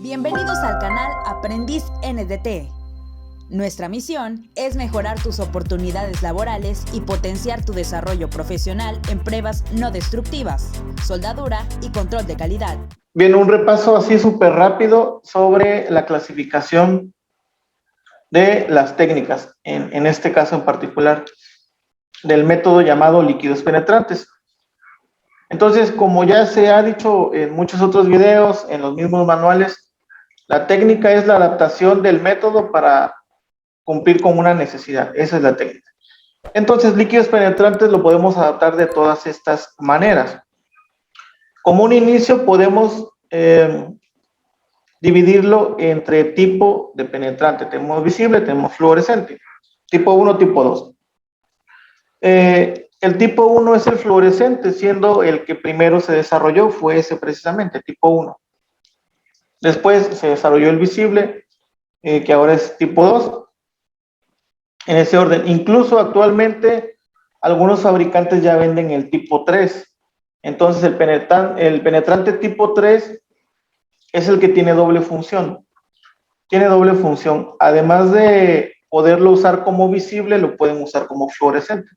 Bienvenidos al canal Aprendiz NDT. Nuestra misión es mejorar tus oportunidades laborales y potenciar tu desarrollo profesional en pruebas no destructivas, soldadura y control de calidad. Bien, un repaso así súper rápido sobre la clasificación de las técnicas, en este caso en particular, del método llamado líquidos penetrantes. Entonces, como ya se ha dicho en muchos otros videos, en los mismos manuales, la técnica es la adaptación del método para cumplir con una necesidad. Esa es la técnica. Entonces, líquidos penetrantes lo podemos adaptar de todas estas maneras. Como un inicio podemos dividirlo entre tipo de penetrante. Tenemos visible, tenemos fluorescente. Tipo 1, tipo 2. El tipo 1 es el fluorescente, siendo el que primero se desarrolló, fue ese precisamente, tipo 1. Después se desarrolló el visible, que ahora es tipo 2. En ese orden. Incluso actualmente algunos fabricantes ya venden el tipo 3. Entonces el penetrante tipo 3 es el que tiene doble función. Tiene doble función. Además de poderlo usar como visible, lo pueden usar como fluorescente.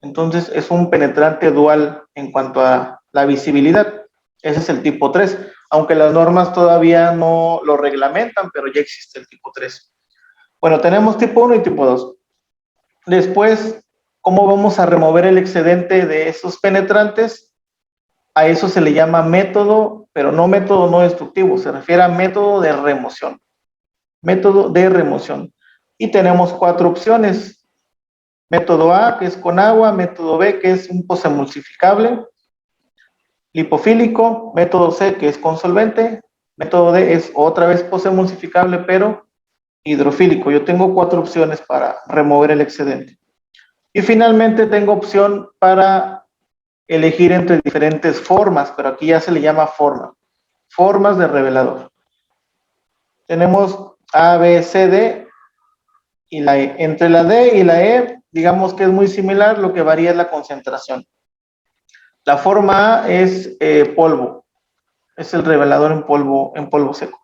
Entonces es un penetrante dual en cuanto a la visibilidad. Ese es el tipo 3. Aunque las normas todavía no lo reglamentan, pero ya existe el tipo 3. Bueno, tenemos tipo 1 y tipo 2. Después, ¿cómo vamos a remover el excedente de esos penetrantes? A eso se le llama método, pero no método no destructivo, se refiere a método de remoción. Método de remoción. Y tenemos 4 opciones. Método A, que es con agua, método B, que es un posemulsificable, lipofílico, método C, que es con solvente, método D es otra vez posemulsificable, pero hidrofílico. Yo tengo 4 opciones para remover el excedente. Y finalmente tengo opción para elegir entre diferentes formas, pero aquí ya se le llama forma. Formas de revelador. Tenemos A, B, C, D y la E. Entre la D y la E, digamos que es muy similar, lo que varía es la concentración. La forma A es polvo, es el revelador en polvo seco.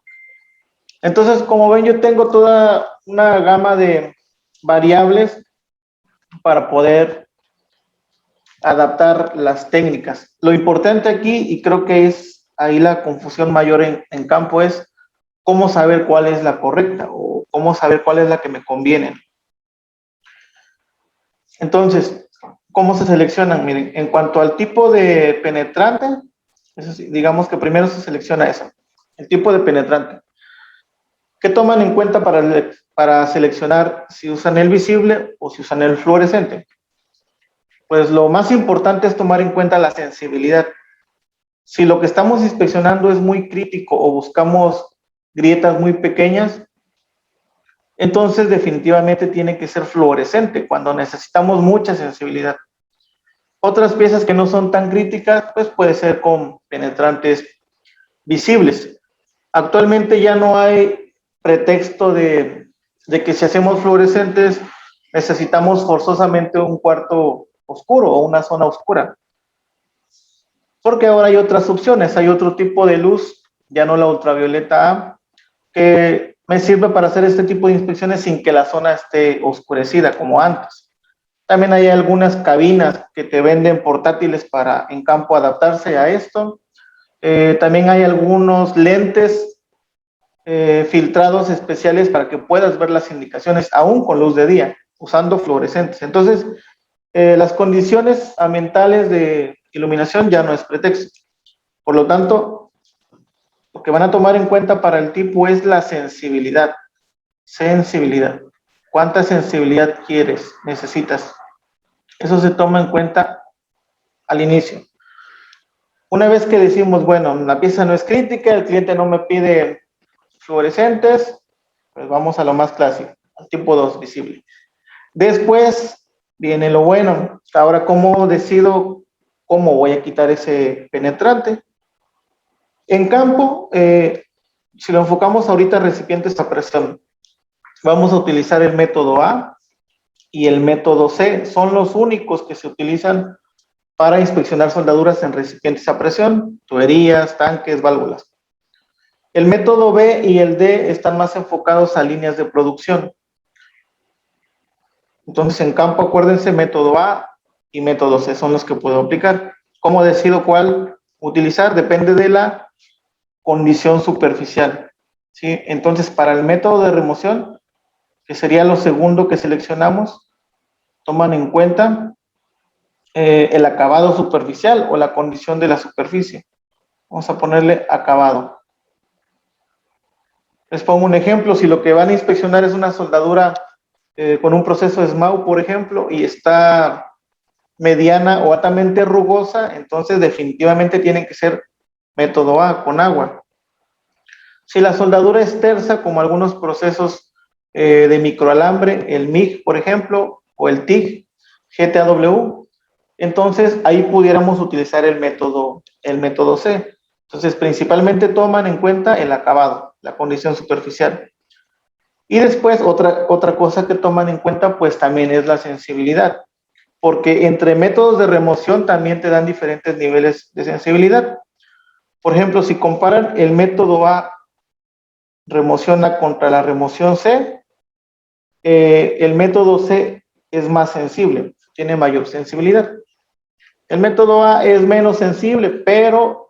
Entonces, como ven, yo tengo toda una gama de variables para poder adaptar las técnicas. Lo importante aquí, y creo que es ahí la confusión mayor en campo, es cómo saber cuál es la correcta o cómo saber cuál es la que me conviene. Entonces, ¿cómo se seleccionan? Miren, en cuanto al tipo de penetrante, eso sí, digamos que primero se selecciona eso, el tipo de penetrante. ¿Qué toman en cuenta para seleccionar si usan el visible o si usan el fluorescente? Pues lo más importante es tomar en cuenta la sensibilidad. Si lo que estamos inspeccionando es muy crítico o buscamos grietas muy pequeñas, entonces definitivamente tiene que ser fluorescente cuando necesitamos mucha sensibilidad. Otras piezas que no son tan críticas, pues puede ser con penetrantes visibles. Actualmente ya no hay pretexto de que si hacemos fluorescentes necesitamos forzosamente un cuarto oscuro o una zona oscura. Porque ahora hay otras opciones, hay otro tipo de luz, ya no la ultravioleta A, que me sirve para hacer este tipo de inspecciones sin que la zona esté oscurecida como antes. También hay algunas cabinas que te venden portátiles para en campo adaptarse a esto. También hay algunos lentes filtrados especiales para que puedas ver las indicaciones aún con luz de día, usando fluorescentes. Entonces, las condiciones ambientales de iluminación ya no es pretexto. Por lo tanto, lo que van a tomar en cuenta para el tipo es la sensibilidad. Sensibilidad. ¿Cuánta sensibilidad quieres, necesitas? Eso se toma en cuenta al inicio. Una vez que decimos, bueno, la pieza no es crítica, el cliente no me pide fluorescentes, pues vamos a lo más clásico, al tipo 2 visible. Después viene lo bueno. Ahora, ¿cómo decido cómo voy a quitar ese penetrante? En campo, si lo enfocamos ahorita a recipientes a presión, vamos a utilizar el método A y el método C. Son los únicos que se utilizan para inspeccionar soldaduras en recipientes a presión, tuberías, tanques, válvulas. El método B y el D están más enfocados a líneas de producción. Entonces, en campo, acuérdense, método A y método C son los que puedo aplicar. ¿Cómo decido cuál utilizar? Depende de la condición superficial, ¿sí? Entonces, para el método de remoción, que sería lo segundo que seleccionamos, toman en cuenta el acabado superficial o la condición de la superficie. Vamos a ponerle acabado. Les pongo un ejemplo. Si lo que van a inspeccionar es una soldadura con un proceso de SMAU, por ejemplo, y está mediana o altamente rugosa, entonces definitivamente tiene que ser método A, con agua. Si la soldadura es tersa, como algunos procesos de microalambre, el MIG, por ejemplo, o el TIG, GTAW, entonces ahí pudiéramos utilizar el método C. Entonces, principalmente toman en cuenta el acabado, la condición superficial. Y después, otra cosa que toman en cuenta, pues también es la sensibilidad, porque entre métodos de remoción también te dan diferentes niveles de sensibilidad. Por ejemplo, si comparan el método A remoción A contra la remoción C, el método C es más sensible, tiene mayor sensibilidad. El método A es menos sensible, pero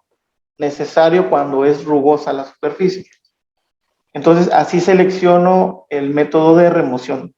necesario cuando es rugosa la superficie. Entonces, así selecciono el método de remoción.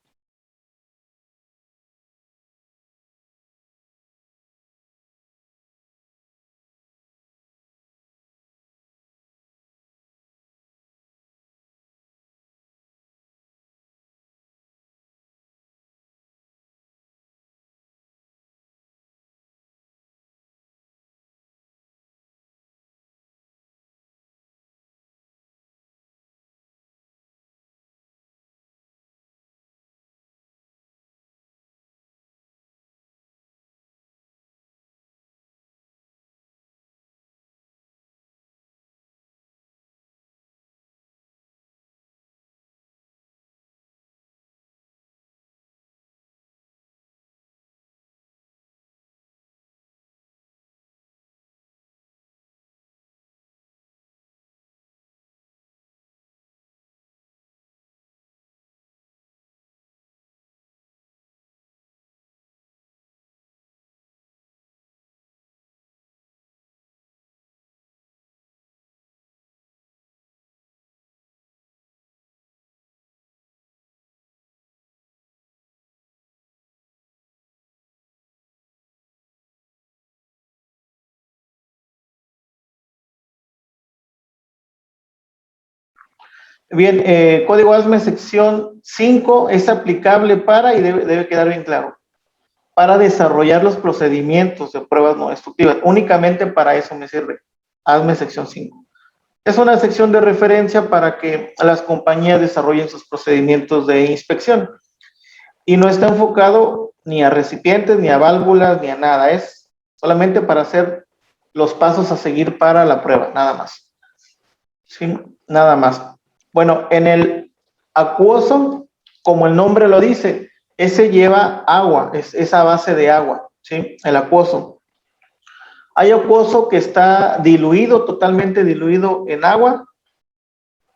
Bien, código ASME sección 5 es aplicable para, y debe quedar bien claro, para desarrollar los procedimientos de pruebas no destructivas. Únicamente para eso me sirve ASME sección 5. Es una sección de referencia para que las compañías desarrollen sus procedimientos de inspección. Y no está enfocado ni a recipientes, ni a válvulas, ni a nada. Es solamente para hacer los pasos a seguir para la prueba, nada más. ¿Sí? Nada más. Bueno, en el acuoso, como el nombre lo dice, ese lleva agua, es a base de agua, ¿sí? El acuoso. Hay acuoso que está diluido, totalmente diluido en agua,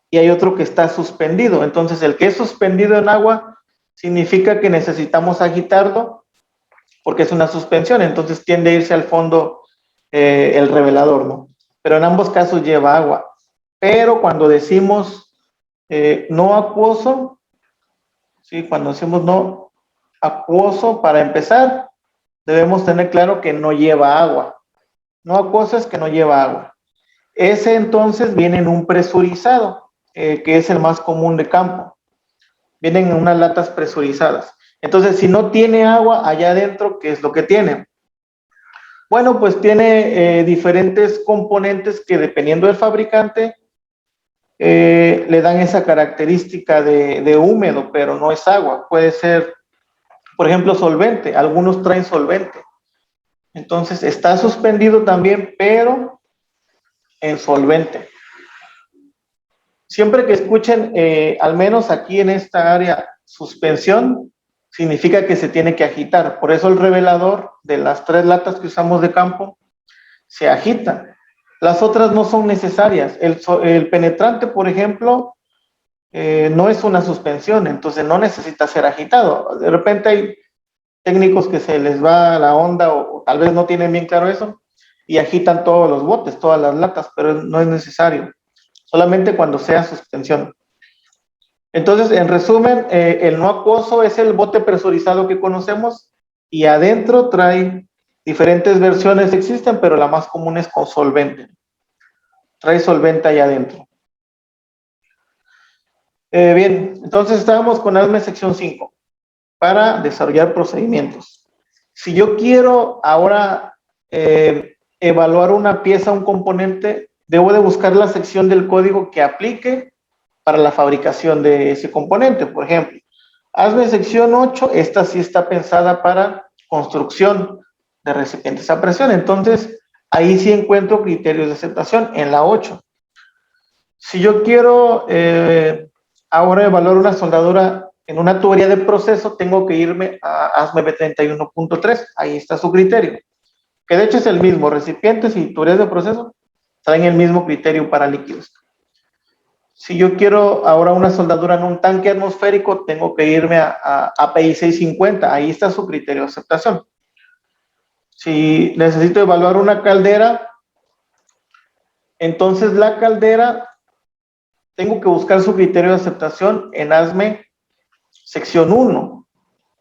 y hay otro que está suspendido. Entonces, el que es suspendido en agua significa que necesitamos agitarlo porque es una suspensión, entonces tiende a irse al fondo el revelador, ¿no? Pero en ambos casos lleva agua. Pero cuando decimos no acuoso, ¿sí? Cuando decimos no acuoso, para empezar, debemos tener claro que no lleva agua. No acuoso es que no lleva agua. Ese entonces viene en un presurizado, que es el más común de campo. Vienen en unas latas presurizadas. Entonces, si no tiene agua allá adentro, ¿qué es lo que tiene? Bueno, pues tiene diferentes componentes que dependiendo del fabricante, le dan esa característica de húmedo, pero no es agua. Puede ser, por ejemplo, solvente. Algunos traen solvente. Entonces, está suspendido también, pero en solvente. Siempre que escuchen, al menos aquí en esta área, suspensión, significa que se tiene que agitar. Por eso el revelador de las 3 latas que usamos de campo se agita. Las otras no son necesarias. El penetrante, por ejemplo, no es una suspensión, entonces no necesita ser agitado. De repente hay técnicos que se les va la onda o tal vez no tienen bien claro eso y agitan todos los botes, todas las latas, pero no es necesario, solamente cuando sea suspensión. Entonces, en resumen, el no acuoso es el bote presurizado que conocemos y adentro trae diferentes versiones, existen, pero la más común es con solvente. Trae solvente ahí adentro. Bien, entonces estábamos con ASME sección 5 para desarrollar procedimientos. Si yo quiero ahora evaluar una pieza, un componente, debo de buscar la sección del código que aplique para la fabricación de ese componente. Por ejemplo, ASME sección 8, esta sí está pensada para construcción de recipientes a presión. Entonces, ahí sí encuentro criterios de aceptación en la 8. Si yo quiero ahora evaluar una soldadura en una tubería de proceso, tengo que irme a ASME B31.3. Ahí está su criterio, que de hecho es el mismo. Recipientes y tuberías de proceso traen el mismo criterio para líquidos. Si yo quiero ahora una soldadura en un tanque atmosférico, tengo que irme a API 650. Ahí está su criterio de aceptación. Si necesito evaluar una caldera, entonces la caldera tengo que buscar su criterio de aceptación en ASME sección 1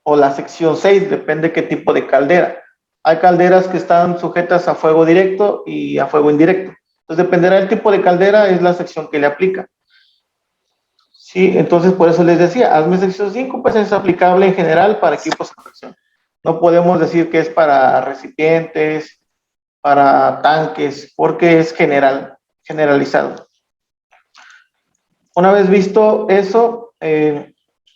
o la sección 6, depende qué tipo de caldera. Hay calderas que están sujetas a fuego directo y a fuego indirecto. Entonces, dependerá del tipo de caldera, es la sección que le aplica. Sí, entonces por eso les decía, ASME sección 5 pues es aplicable en general para equipos de presión. No podemos decir que es para recipientes, para tanques, porque es generalizado. Una vez visto eso,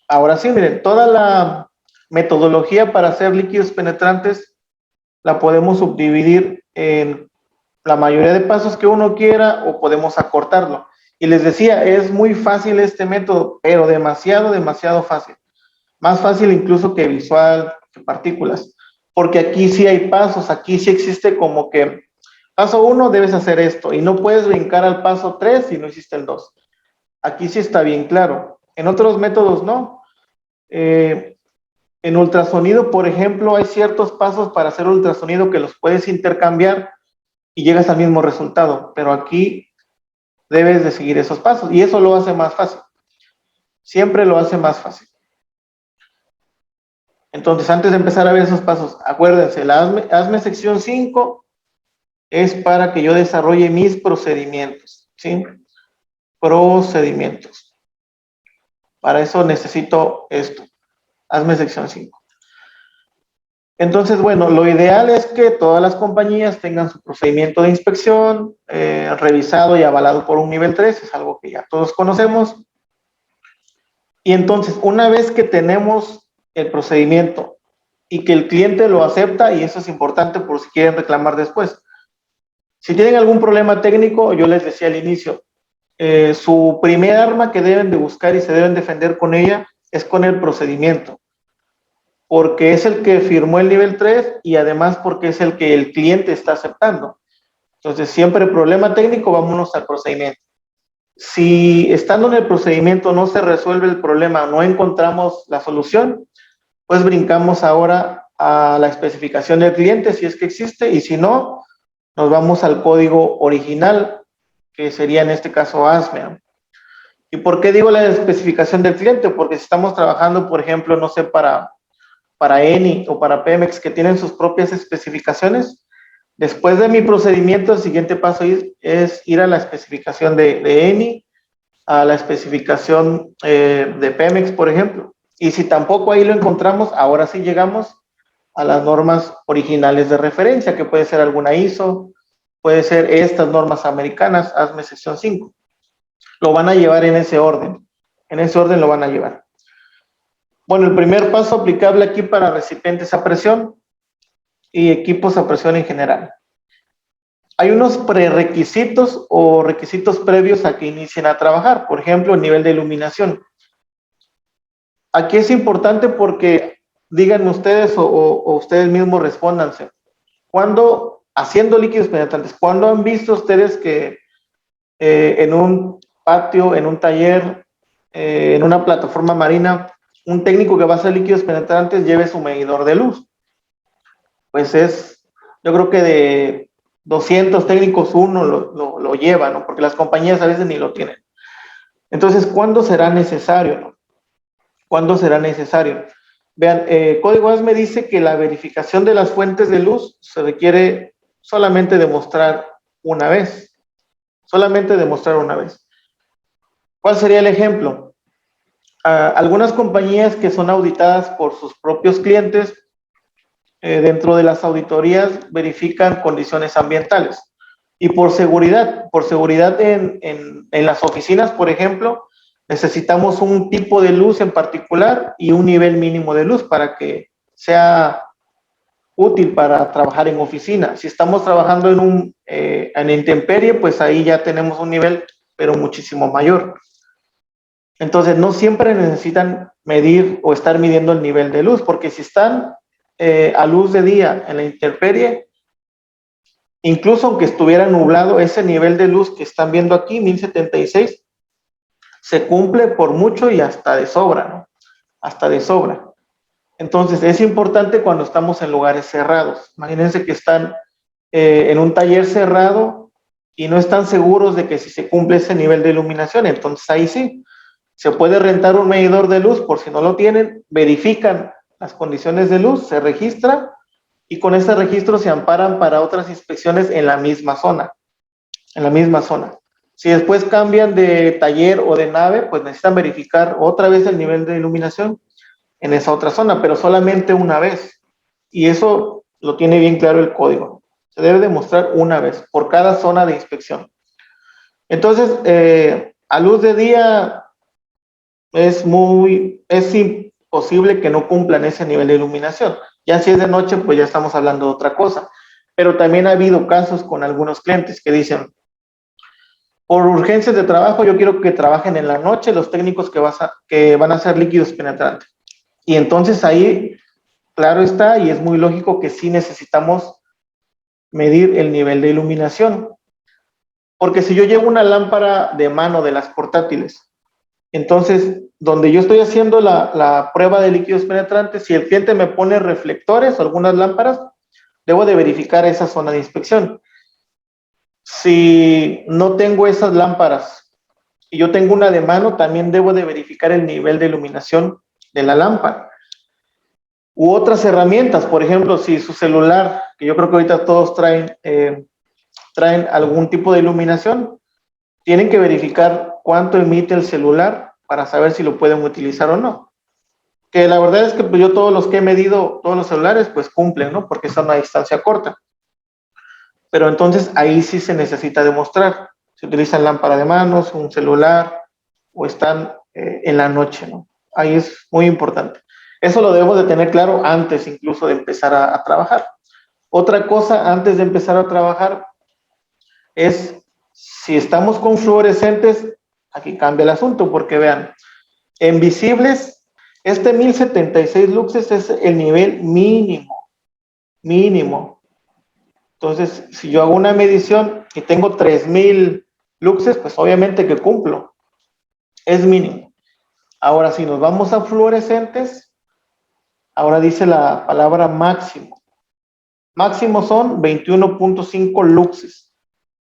ahora sí, miren, toda la metodología para hacer líquidos penetrantes la podemos subdividir en la mayoría de pasos que uno quiera o podemos acortarlo. Y les decía, es muy fácil este método, pero demasiado, demasiado fácil. Más fácil incluso que visual, que partículas. Porque aquí sí hay pasos, aquí sí existe como que paso 1 debes hacer esto y no puedes brincar al paso 3 si no hiciste el 2. Aquí sí está bien claro. En otros métodos no. En ultrasonido, por ejemplo, hay ciertos pasos para hacer ultrasonido que los puedes intercambiar y llegas al mismo resultado, pero aquí debes de seguir esos pasos y eso lo hace más fácil. Siempre lo hace más fácil. Entonces, antes de empezar a ver esos pasos, acuérdense, la ASME sección 5 es para que yo desarrolle mis procedimientos, ¿sí? Procedimientos. Para eso necesito esto. ASME sección 5. Entonces, bueno, lo ideal es que todas las compañías tengan su procedimiento de inspección revisado y avalado por un nivel 3, es algo que ya todos conocemos. Y entonces, una vez que tenemos el procedimiento y que el cliente lo acepta, y eso es importante por si quieren reclamar después. Si tienen algún problema técnico, yo les decía al inicio, su primer arma que deben de buscar y se deben defender con ella es con el procedimiento, porque es el que firmó el nivel 3 y además porque es el que el cliente está aceptando. Entonces, siempre problema técnico, vámonos al procedimiento. Si estando en el procedimiento no se resuelve el problema, no encontramos la solución, pues brincamos ahora a la especificación del cliente, si es que existe, y si no, nos vamos al código original, que sería en este caso ASME. ¿Y por qué digo la especificación del cliente? Porque si estamos trabajando, por ejemplo, no sé, para ENI o para Pemex, que tienen sus propias especificaciones, después de mi procedimiento, el siguiente paso es ir a la especificación de ENI, a la especificación de Pemex, por ejemplo. Y si tampoco ahí lo encontramos, ahora sí llegamos a las normas originales de referencia, que puede ser alguna ISO, puede ser estas normas americanas, ASME sección 5. Lo van a llevar en ese orden lo van a llevar. Bueno, el primer paso aplicable aquí para recipientes a presión y equipos a presión en general. Hay unos prerequisitos o requisitos previos a que inicien a trabajar, por ejemplo, el nivel de iluminación. Aquí es importante porque digan ustedes o ustedes mismos respóndanse. ¿Cuándo haciendo líquidos penetrantes. ¿Cuándo han visto ustedes que en un patio, en un taller, en una plataforma marina, un técnico que va a hacer líquidos penetrantes lleve su medidor de luz? Pues yo creo que de 200 técnicos uno lo lleva, ¿no? Porque las compañías a veces ni lo tienen. Entonces, ¿cuándo será necesario, no? ¿Cuándo será necesario? Vean, Código ASME dice que la verificación de las fuentes de luz se requiere solamente demostrar una vez. Solamente demostrar una vez. ¿Cuál sería el ejemplo? Algunas compañías que son auditadas por sus propios clientes, dentro de las auditorías verifican condiciones ambientales. Y por seguridad en las oficinas, por ejemplo, necesitamos un tipo de luz en particular y un nivel mínimo de luz para que sea útil para trabajar en oficina. Si estamos trabajando en intemperie, pues ahí ya tenemos un nivel, pero muchísimo mayor. Entonces, no siempre necesitan medir o estar midiendo el nivel de luz, porque si están a luz de día en la intemperie, incluso aunque estuviera nublado, ese nivel de luz que están viendo aquí, 1076, se cumple por mucho y hasta de sobra, ¿no? Hasta de sobra. Entonces, es importante cuando estamos en lugares cerrados. Imagínense que están en un taller cerrado y no están seguros de que si se cumple ese nivel de iluminación. Entonces, ahí sí, se puede rentar un medidor de luz por si no lo tienen, verifican las condiciones de luz, se registra y con ese registro se amparan para otras inspecciones en la misma zona. En la misma zona. Si después cambian de taller o de nave, pues necesitan verificar otra vez el nivel de iluminación en esa otra zona, pero solamente una vez. Y eso lo tiene bien claro el código. Se debe demostrar una vez por cada zona de inspección. Entonces, a luz de día es imposible que no cumplan ese nivel de iluminación. Ya si es de noche, pues ya estamos hablando de otra cosa. Pero también ha habido casos con algunos clientes que dicen, por urgencias de trabajo, yo quiero que trabajen en la noche los técnicos que van a hacer líquidos penetrantes. Y entonces ahí, claro está, y es muy lógico que sí necesitamos medir el nivel de iluminación. Porque si yo llevo una lámpara de mano de las portátiles, entonces, donde yo estoy haciendo la prueba de líquidos penetrantes, si el cliente me pone reflectores o algunas lámparas, debo de verificar esa zona de inspección. Si no tengo esas lámparas y yo tengo una de mano, también debo de verificar el nivel de iluminación de la lámpara. U otras herramientas, por ejemplo, si su celular, que yo creo que ahorita todos traen algún tipo de iluminación, tienen que verificar cuánto emite el celular para saber si lo pueden utilizar o no. Que la verdad es que pues, yo todos los que he medido, todos los celulares, pues cumplen, ¿no? Porque son a distancia corta. Pero entonces ahí sí se necesita demostrar. Si utilizan lámpara de manos, un celular, o están en la noche, ¿no? Ahí es muy importante. Eso lo debemos de tener claro antes incluso de empezar a trabajar. Otra cosa antes de empezar a trabajar es, si estamos con fluorescentes, aquí cambia el asunto, porque vean, en visibles, este 1076 luxes es el nivel mínimo, mínimo. Entonces, si yo hago una medición y tengo 3000 luxes, pues obviamente que cumplo, es mínimo. Ahora, si nos vamos a fluorescentes, ahora dice la palabra máximo. Máximo son 21.5 luxes.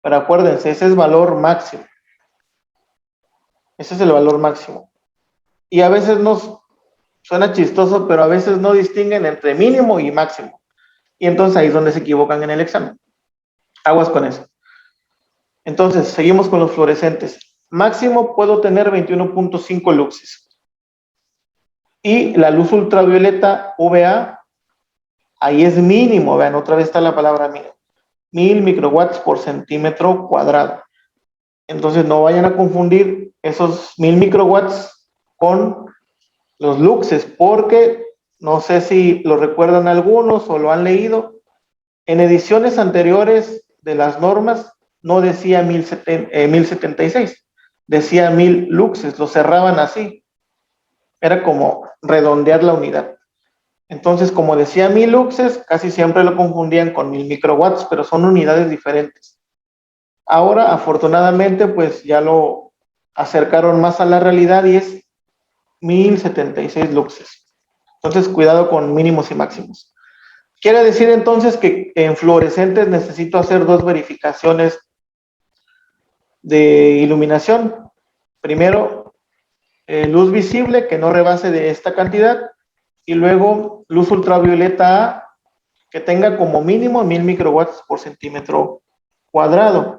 Pero acuérdense, ese es valor máximo. Ese es el valor máximo. Y a veces suena chistoso, pero a veces no distinguen entre mínimo y máximo. Y entonces ahí es donde se equivocan en el examen. Aguas con eso. Entonces, seguimos con los fluorescentes. Máximo puedo tener 21.5 luxes. Y la luz ultravioleta UVA, ahí es mínimo. Vean, otra vez está la palabra mínimo. 1000 microwatts por centímetro cuadrado. Entonces, no vayan a confundir esos 1000 microwatts con los luxes, porque no sé si lo recuerdan algunos o lo han leído. En ediciones anteriores de las normas no decía 1076, decía 1000 luxes, lo cerraban así. Era como redondear la unidad. Entonces, como decía 1000 luxes, casi siempre lo confundían con 1000 microwatts, pero son unidades diferentes. Ahora, afortunadamente, pues ya lo acercaron más a la realidad y es 1076 luxes. Entonces, cuidado con mínimos y máximos. Quiere decir entonces que en fluorescentes necesito hacer dos verificaciones de iluminación. Primero, luz visible que no rebase de esta cantidad y luego luz ultravioleta A que tenga como mínimo 1000 microwatts por centímetro cuadrado.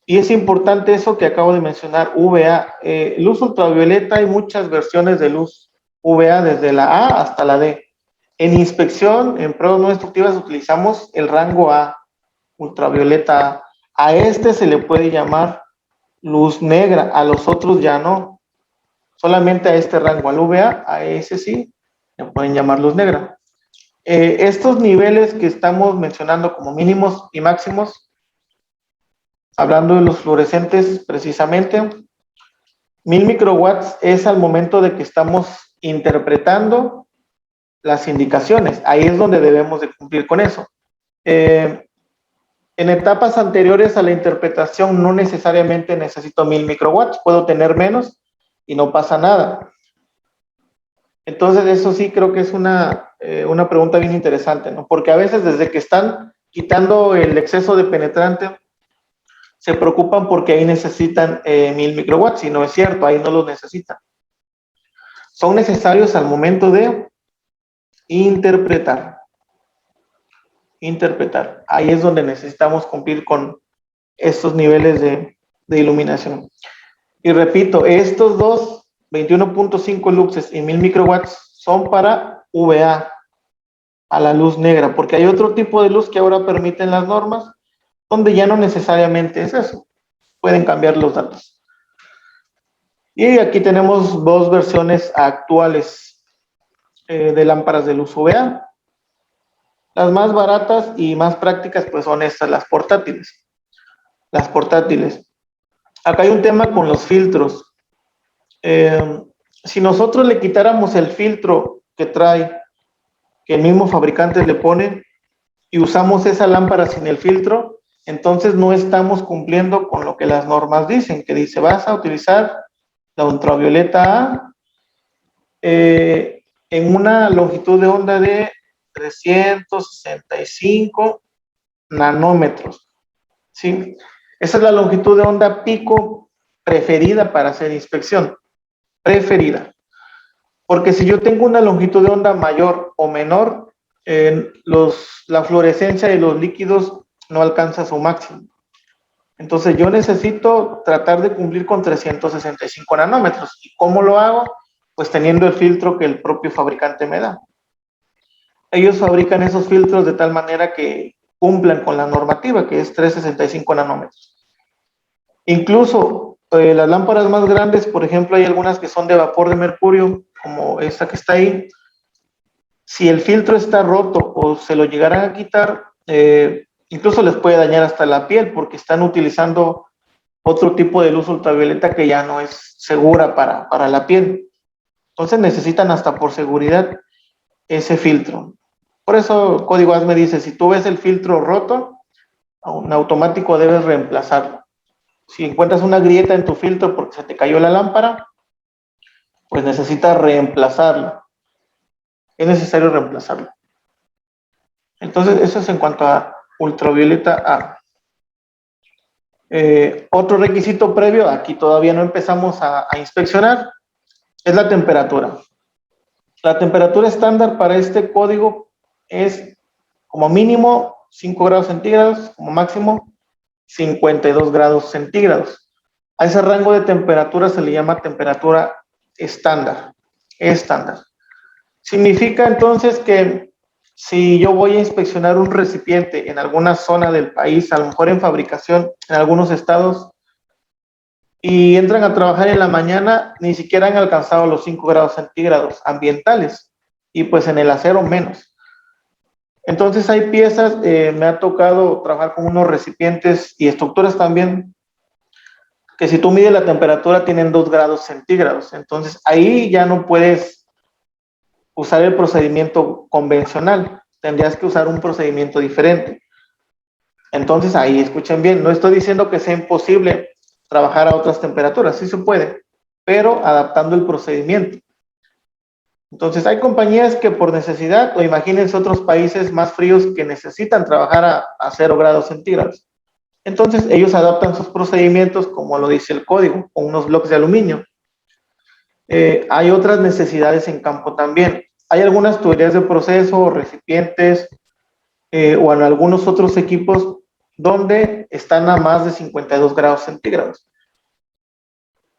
Y es importante eso que acabo de mencionar, VA. Luz ultravioleta, hay muchas versiones de luz VA, desde la A hasta la D. En inspección, en pruebas no destructivas, utilizamos el rango A, ultravioleta A. A este se le puede llamar luz negra, a los otros ya no. Solamente a este rango, al VA, a ese sí, le pueden llamar luz negra. Estos niveles que estamos mencionando como mínimos y máximos, hablando de los fluorescentes precisamente, 1000 microwatts es al momento de que estamos interpretando las indicaciones. Ahí es donde debemos de cumplir con eso. En etapas anteriores a la interpretación no necesariamente necesito 1000 microwatts, puedo tener menos y no pasa nada. Entonces eso sí creo que es una pregunta bien interesante, ¿no? Porque a veces desde que están quitando el exceso de penetrante, se preocupan porque ahí necesitan 1000 microwatts, y no es cierto, ahí no los necesitan. Son necesarios al momento de interpretar. Interpretar. Ahí es donde necesitamos cumplir con estos niveles de iluminación. Y repito, estos dos, 21.5 luxes y 1000 microwatts, son para VA, a la luz negra, porque hay otro tipo de luz que ahora permiten las normas, donde ya no necesariamente es eso. Pueden cambiar los datos. Y aquí tenemos dos versiones actuales de lámparas de luz VA. Las más baratas y más prácticas pues son estas, las portátiles. Las portátiles. Acá hay un tema con los filtros. Si nosotros le quitáramos el filtro que trae, que el mismo fabricante le pone, y usamos esa lámpara sin el filtro, entonces no estamos cumpliendo con lo que las normas dicen, que dice, vas a utilizar la ultravioleta A en una longitud de onda de 365 nanómetros, ¿sí? Esa es la longitud de onda pico preferida para hacer inspección, preferida. Porque si yo tengo una longitud de onda mayor o menor, la fluorescencia de los líquidos no alcanza su máximo. Entonces yo necesito tratar de cumplir con 365 nanómetros. ¿Y cómo lo hago? Pues teniendo el filtro que el propio fabricante me da. Ellos fabrican esos filtros de tal manera que cumplan con la normativa, que es 365 nanómetros. Incluso las lámparas más grandes, por ejemplo, hay algunas que son de vapor de mercurio, como esta que está ahí. Si el filtro está roto o se lo llegaran a quitar, incluso les puede dañar hasta la piel, porque están utilizando otro tipo de luz ultravioleta que ya no es segura para la piel. Entonces necesitan hasta por seguridad ese filtro. Por eso Código ASME dice, si tú ves el filtro roto, en automático debes reemplazarlo. Si encuentras una grieta en tu filtro porque se te cayó la lámpara, pues necesitas reemplazarlo. Es necesario reemplazarlo. Entonces, eso es en cuanto a ultravioleta A. Otro requisito previo, aquí todavía no empezamos a inspeccionar, es la temperatura. La temperatura estándar para este código es como mínimo 5 grados centígrados, como máximo 52 grados centígrados. A ese rango de temperatura se le llama temperatura estándar. Estándar. Significa entonces que si yo voy a inspeccionar un recipiente en alguna zona del país, a lo mejor en fabricación en algunos estados, y entran a trabajar en la mañana, ni siquiera han alcanzado los 5 grados centígrados ambientales, y pues en el acero menos. Entonces hay piezas, me ha tocado trabajar con unos recipientes y estructuras también, que si tú mides la temperatura tienen 2 grados centígrados, entonces ahí ya no puedes usar el procedimiento convencional, tendrías que usar un procedimiento diferente. Entonces ahí escuchen bien, no estoy diciendo que sea imposible trabajar a otras temperaturas, sí se puede, pero adaptando el procedimiento. Entonces hay compañías que por necesidad, o imagínense otros países más fríos que necesitan trabajar a 0 grados centígrados. Entonces ellos adaptan sus procedimientos como lo dice el código, con unos bloques de aluminio. Hay otras necesidades en campo también. Hay algunas tuberías de proceso, recipientes o en algunos otros equipos donde están a más de 52 grados centígrados.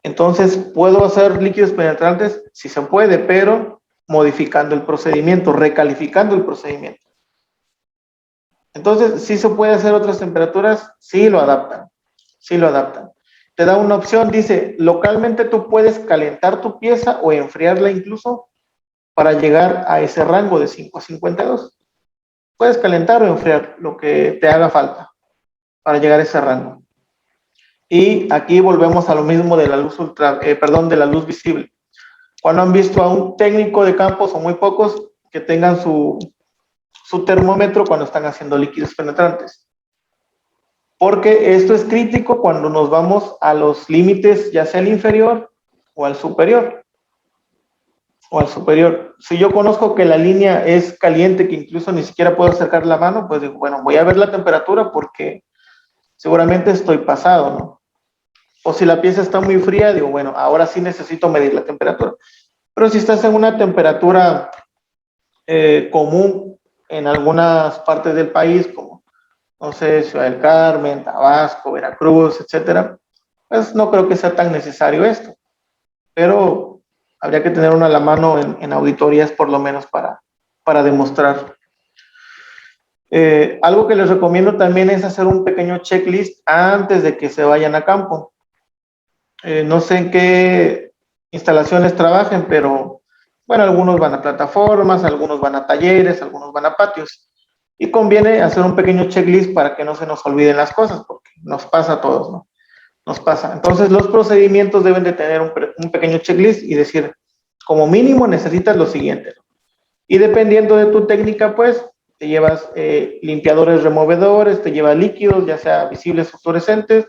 Entonces, ¿puedo hacer líquidos penetrantes? Sí se puede, pero modificando el procedimiento, recalificando el procedimiento. Entonces, ¿sí se puede hacer otras temperaturas? Sí lo adaptan, sí lo adaptan. Te da una opción, dice, localmente tú puedes calentar tu pieza o enfriarla incluso para llegar a ese rango de 5 a 52. Puedes calentar o enfriar lo que te haga falta para llegar a ese rango. Y aquí volvemos a lo mismo de la luz de la luz visible. Cuando han visto a un técnico de campo, son muy pocos que tengan su termómetro cuando están haciendo líquidos penetrantes. Porque esto es crítico cuando nos vamos a los límites, ya sea al inferior o al superior. Si yo conozco que la línea es caliente, que incluso ni siquiera puedo acercar la mano, pues digo, bueno, voy a ver la temperatura porque seguramente estoy pasado, ¿no? O si la pieza está muy fría, digo, bueno, ahora sí necesito medir la temperatura. Pero si estás en una temperatura común en algunas partes del país, como, no sé, Ciudad del Carmen, Tabasco, Veracruz, etcétera, pues no creo que sea tan necesario esto. Pero habría que tener una a la mano en auditorías por lo menos para demostrar. Algo que les recomiendo también es hacer un pequeño checklist antes de que se vayan a campo. No sé en qué instalaciones trabajen, pero bueno, algunos van a plataformas, algunos van a talleres, algunos van a patios. Y conviene hacer un pequeño checklist para que no se nos olviden las cosas, porque nos pasa a todos, ¿no? Nos pasa. Entonces, los procedimientos deben de tener un pequeño checklist y decir, como mínimo necesitas lo siguiente, ¿no? Y dependiendo de tu técnica, pues, te llevas limpiadores removedores, te llevas líquidos, ya sea visibles o fluorescentes,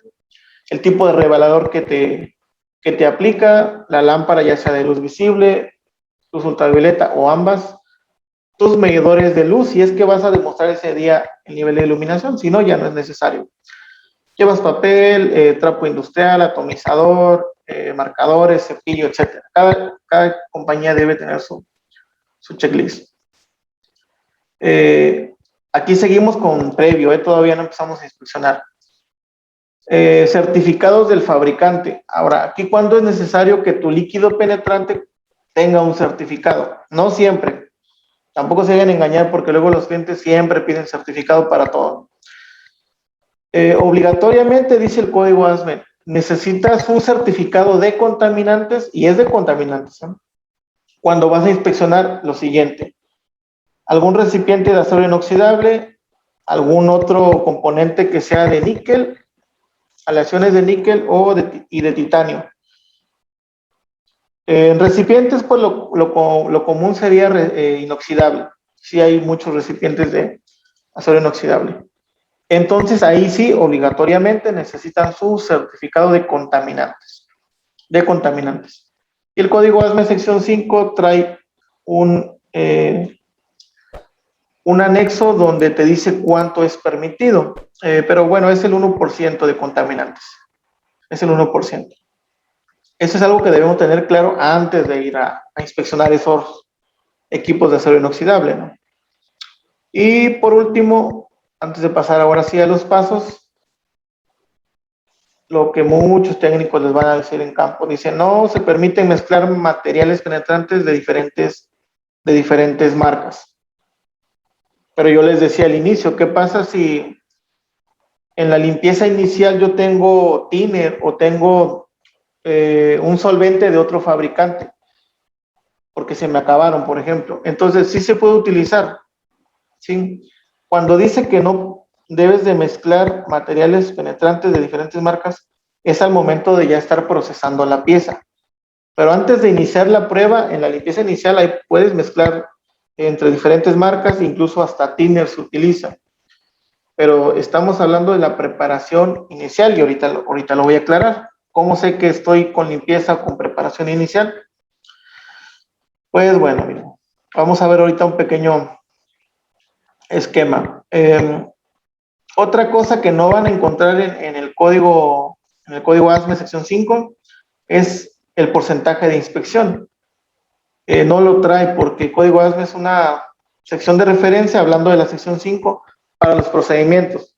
el tipo de revelador que te aplica, la lámpara ya sea de luz visible, luz ultravioleta o ambas, tus medidores de luz, si es que vas a demostrar ese día el nivel de iluminación, si no, ya no es necesario. Llevas papel, trapo industrial, atomizador, marcadores, cepillo, etc. Cada compañía debe tener su checklist. Aquí seguimos con previo, todavía no empezamos a inspeccionar. Certificados del fabricante. Ahora, aquí cuando es necesario que tu líquido penetrante tenga un certificado. No siempre. Tampoco se deben engañar porque luego los clientes siempre piden certificado para todo. Obligatoriamente, dice el código ASME, necesitas un certificado de contaminantes y es de contaminantes, ¿eh? Cuando vas a inspeccionar lo siguiente: algún recipiente de acero inoxidable, algún otro componente que sea de níquel, aleaciones de níquel y de titanio. En recipientes, pues lo común sería inoxidable. Sí hay muchos recipientes de acero inoxidable. Entonces, ahí sí, obligatoriamente necesitan su certificado de contaminantes. Y el código ASME sección 5 trae un anexo donde te dice cuánto es permitido. Pero bueno, es el 1% de contaminantes. Es el 1%. Eso es algo que debemos tener claro antes de ir a inspeccionar esos equipos de acero inoxidable, ¿no? Y por último, antes de pasar ahora sí a los pasos, lo que muchos técnicos les van a decir en campo, dicen, no se permiten mezclar materiales penetrantes de diferentes marcas. Pero yo les decía al inicio, ¿qué pasa si en la limpieza inicial yo tengo thinner o tengo un solvente de otro fabricante? Porque se me acabaron, por ejemplo. Entonces, sí se puede utilizar, ¿sí? Cuando dice que no debes de mezclar materiales penetrantes de diferentes marcas, es al momento de ya estar procesando la pieza. Pero antes de iniciar la prueba, en la limpieza inicial, ahí puedes mezclar entre diferentes marcas, incluso hasta thinner se utiliza. Pero estamos hablando de la preparación inicial y ahorita lo voy a aclarar. ¿Cómo sé que estoy con limpieza o con preparación inicial? Pues bueno, mira, vamos a ver ahorita un pequeño esquema. Otra cosa que no van a encontrar en el código ASME sección 5 es el porcentaje de inspección. No lo trae porque el código ASME es una sección de referencia hablando de la sección 5 para los procedimientos.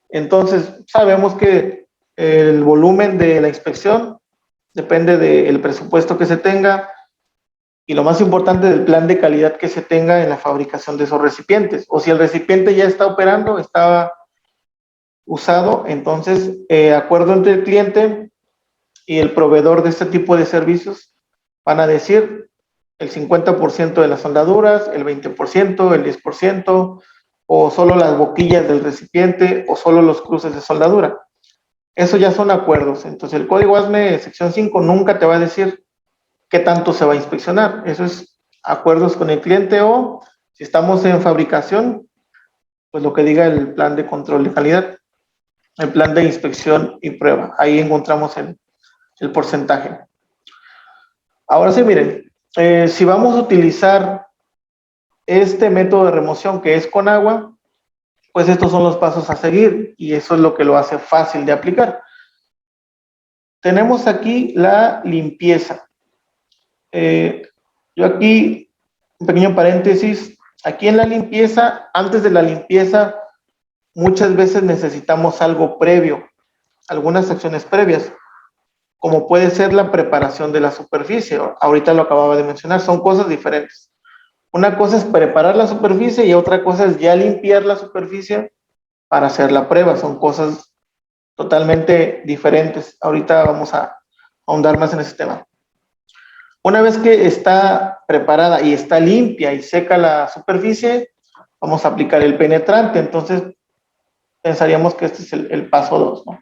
Entonces, sabemos que el volumen de la inspección depende del presupuesto que se tenga y lo más importante del plan de calidad que se tenga en la fabricación de esos recipientes. O si el recipiente ya está operando, está usado, entonces acuerdo entre el cliente y el proveedor de este tipo de servicios van a decir el 50% de las soldaduras, el 20%, el 10%, o solo las boquillas del recipiente, o solo los cruces de soldadura. Eso ya son acuerdos. Entonces el código ASME sección 5 nunca te va a decir qué tanto se va a inspeccionar. Eso es acuerdos con el cliente o si estamos en fabricación, pues lo que diga el plan de control de calidad, el plan de inspección y prueba. Ahí encontramos el porcentaje. Ahora sí, miren, si vamos a utilizar este método de remoción que es con agua, pues estos son los pasos a seguir y eso es lo que lo hace fácil de aplicar. Tenemos aquí la limpieza. Yo aquí, un pequeño paréntesis, aquí en la limpieza, antes de la limpieza, muchas veces necesitamos algo previo, algunas acciones previas, como puede ser la preparación de la superficie. Ahorita lo acababa de mencionar, son cosas diferentes. Una cosa es preparar la superficie y otra cosa es ya limpiar la superficie para hacer la prueba. Son cosas totalmente diferentes. Ahorita vamos a ahondar más en ese tema. Una vez que está preparada y está limpia y seca la superficie, vamos a aplicar el penetrante. Entonces, pensaríamos que este es el paso 2, ¿no?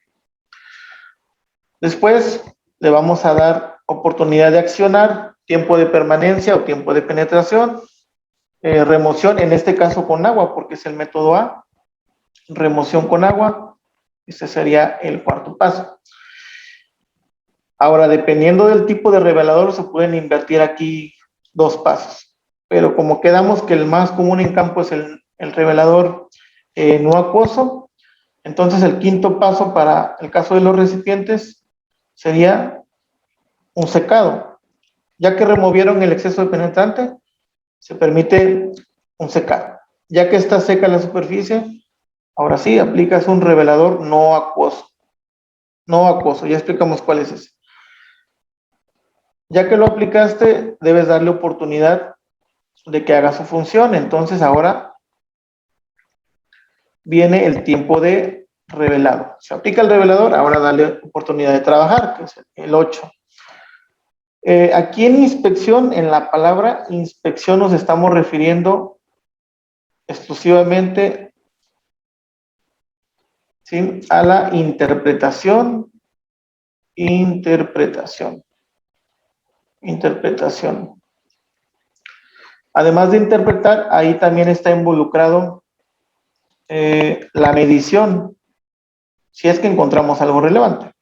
Después, le vamos a dar oportunidad de accionar, tiempo de permanencia o tiempo de penetración, remoción, en este caso con agua, porque es el método A, remoción con agua, este sería el cuarto paso. Ahora, dependiendo del tipo de revelador, se pueden invertir aquí dos pasos, pero como quedamos que el más común en campo es el revelador no acuoso, entonces el quinto paso para el caso de los recipientes sería un secado. Ya que removieron el exceso de penetrante, se permite un secado. Ya que está seca la superficie, ahora sí, aplicas un revelador no acuoso. No acuoso, ya explicamos cuál es ese. Ya que lo aplicaste, debes darle oportunidad de que haga su función. Entonces ahora viene el tiempo de revelado. Se aplica el revelador, ahora dale oportunidad de trabajar, que es el 8. Aquí en inspección, en la palabra inspección nos estamos refiriendo exclusivamente, ¿sí?, a la interpretación. Además de interpretar, ahí también está involucrado la medición, si es que encontramos algo relevante.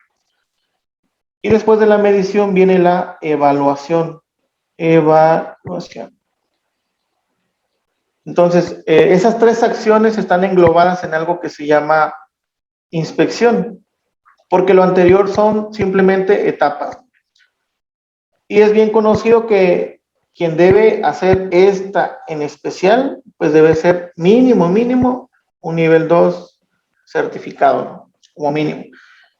Y después de la medición viene la evaluación. Entonces, esas tres acciones están englobadas en algo que se llama inspección, porque lo anterior son simplemente etapas. Y es bien conocido que quien debe hacer esta en especial, pues debe ser mínimo un nivel 2 certificado, ¿no?, como mínimo.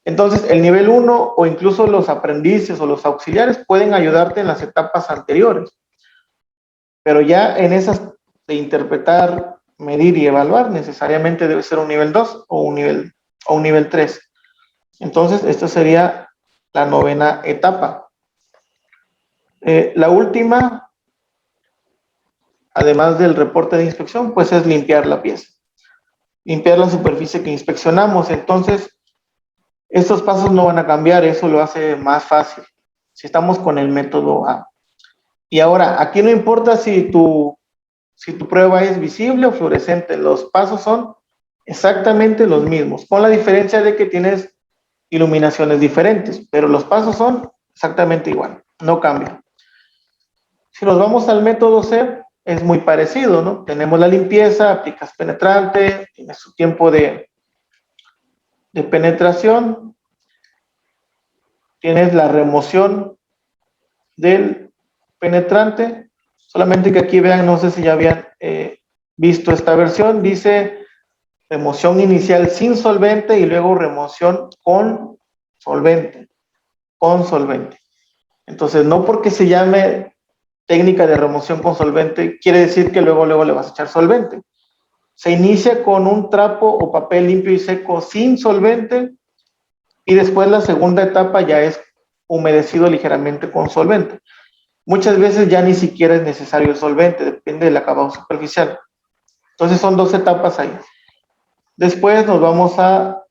Entonces, el nivel 1 o incluso los aprendices o los auxiliares pueden ayudarte en las etapas anteriores. Pero ya en esas de interpretar, medir y evaluar, necesariamente debe ser un nivel 2 o un nivel 3. Entonces, esta sería la novena etapa. La última, además del reporte de inspección, pues es limpiar la pieza. Limpiar la superficie que inspeccionamos. Entonces, estos pasos no van a cambiar, eso lo hace más fácil. si estamos con el método A. Y ahora, aquí no importa si tu prueba es visible o fluorescente, los pasos son exactamente los mismos, con la diferencia de que tienes iluminaciones diferentes, pero los pasos son exactamente igual, no cambian. Si nos vamos al método C, es muy parecido, ¿no? Tenemos la limpieza, aplicas penetrante, tienes su tiempo de penetración, tienes la remoción del penetrante, solamente que aquí vean, no sé si ya habían visto esta versión, dice remoción inicial sin solvente y luego remoción con solvente, Entonces, no porque se llame técnica de remoción con solvente, quiere decir que luego le vas a echar solvente. Se inicia con un trapo o papel limpio y seco sin solvente y después la segunda etapa ya es humedecido ligeramente con solvente. Muchas veces ya ni siquiera es necesario el solvente, depende del acabado superficial. Entonces son 2 etapas ahí. Después nos vamos a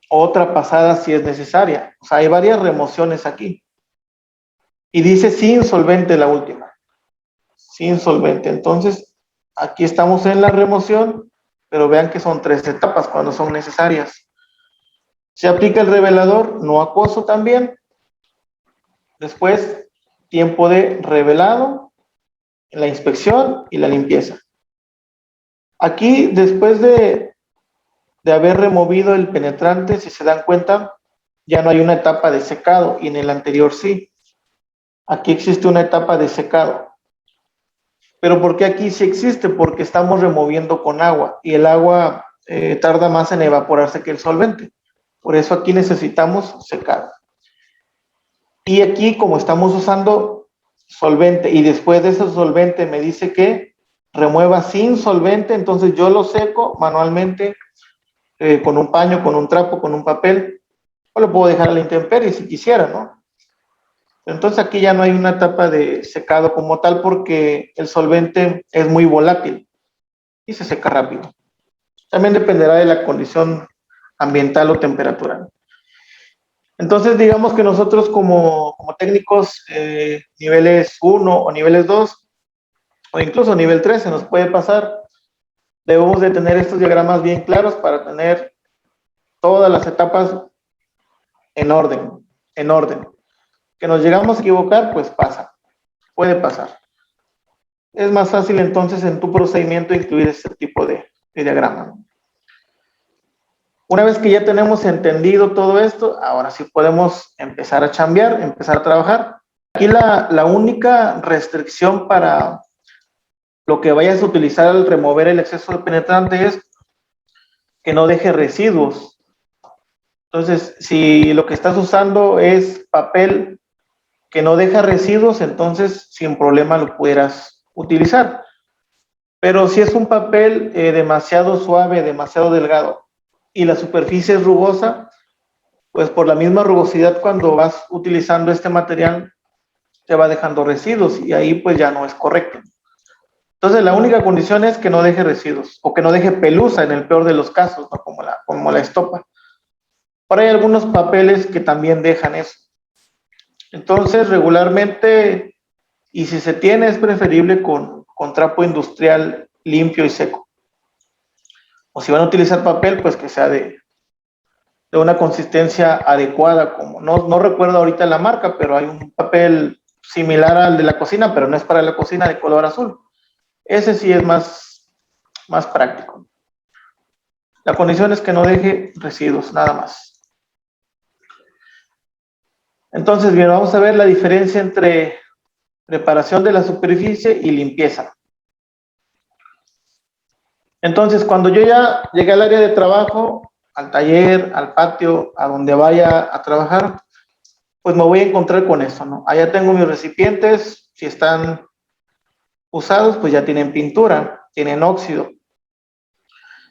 otra pasada si es necesaria. O sea, hay varias remociones aquí. Y dice sin solvente la última. Sin solvente. Entonces, aquí estamos en la remoción, pero vean que son 3 etapas cuando son necesarias. Se aplica el revelador no acuoso también. Después, tiempo de revelado, la inspección y la limpieza. Aquí, después de haber removido el penetrante, si se dan cuenta, ya no hay una etapa de secado y en el anterior sí. Aquí existe una etapa de secado. Pero ¿por qué aquí sí existe? Porque estamos removiendo con agua y el agua tarda más en evaporarse que el solvente. Por eso aquí necesitamos secado. Y aquí, como estamos usando solvente y después de ese solvente me dice que remueva sin solvente, entonces yo lo seco manualmente con un paño, con un trapo, con un papel, o lo puedo dejar a la intemperie si quisiera, ¿no? Entonces aquí ya no hay una etapa de secado como tal porque el solvente es muy volátil y se seca rápido. También dependerá de la condición ambiental o temperatural. Entonces digamos que nosotros como técnicos niveles 1 o niveles 2 o incluso nivel 3 se nos puede pasar, debemos de tener estos diagramas bien claros para tener todas las etapas en orden, Que nos llegamos a equivocar, pues pasa, puede pasar. Es más fácil entonces en tu procedimiento incluir este tipo de diagrama. Una vez que ya tenemos entendido todo esto, ahora sí podemos empezar a chambear, empezar a trabajar. Aquí la única restricción para lo que vayas a utilizar al remover el exceso de penetrante es que no deje residuos. Entonces, si lo que estás usando es papel que no deja residuos, entonces sin problema lo pudieras utilizar. Pero si es un papel demasiado suave, demasiado delgado y la superficie es rugosa, pues por la misma rugosidad cuando vas utilizando este material te va dejando residuos y ahí pues ya no es correcto. Entonces la única condición es que no deje residuos o que no deje pelusa en el peor de los casos, ¿no? como la estopa. Ahora hay algunos papeles que también dejan eso. Entonces regularmente, y si se tiene, es preferible con trapo industrial limpio y seco. O si van a utilizar papel, pues que sea de una consistencia adecuada, como no recuerdo ahorita la marca, pero hay un papel similar al de la cocina, pero no es para la cocina, de color azul. Ese sí es más práctico. La condición es que no deje residuos, nada más. Entonces, bien, vamos a ver la diferencia entre preparación de la superficie y limpieza. Entonces, cuando yo ya llegué al área de trabajo, al taller, al patio, a donde vaya a trabajar, pues me voy a encontrar con eso, ¿no? Allá tengo mis recipientes, si están usados, pues ya tienen pintura, tienen óxido.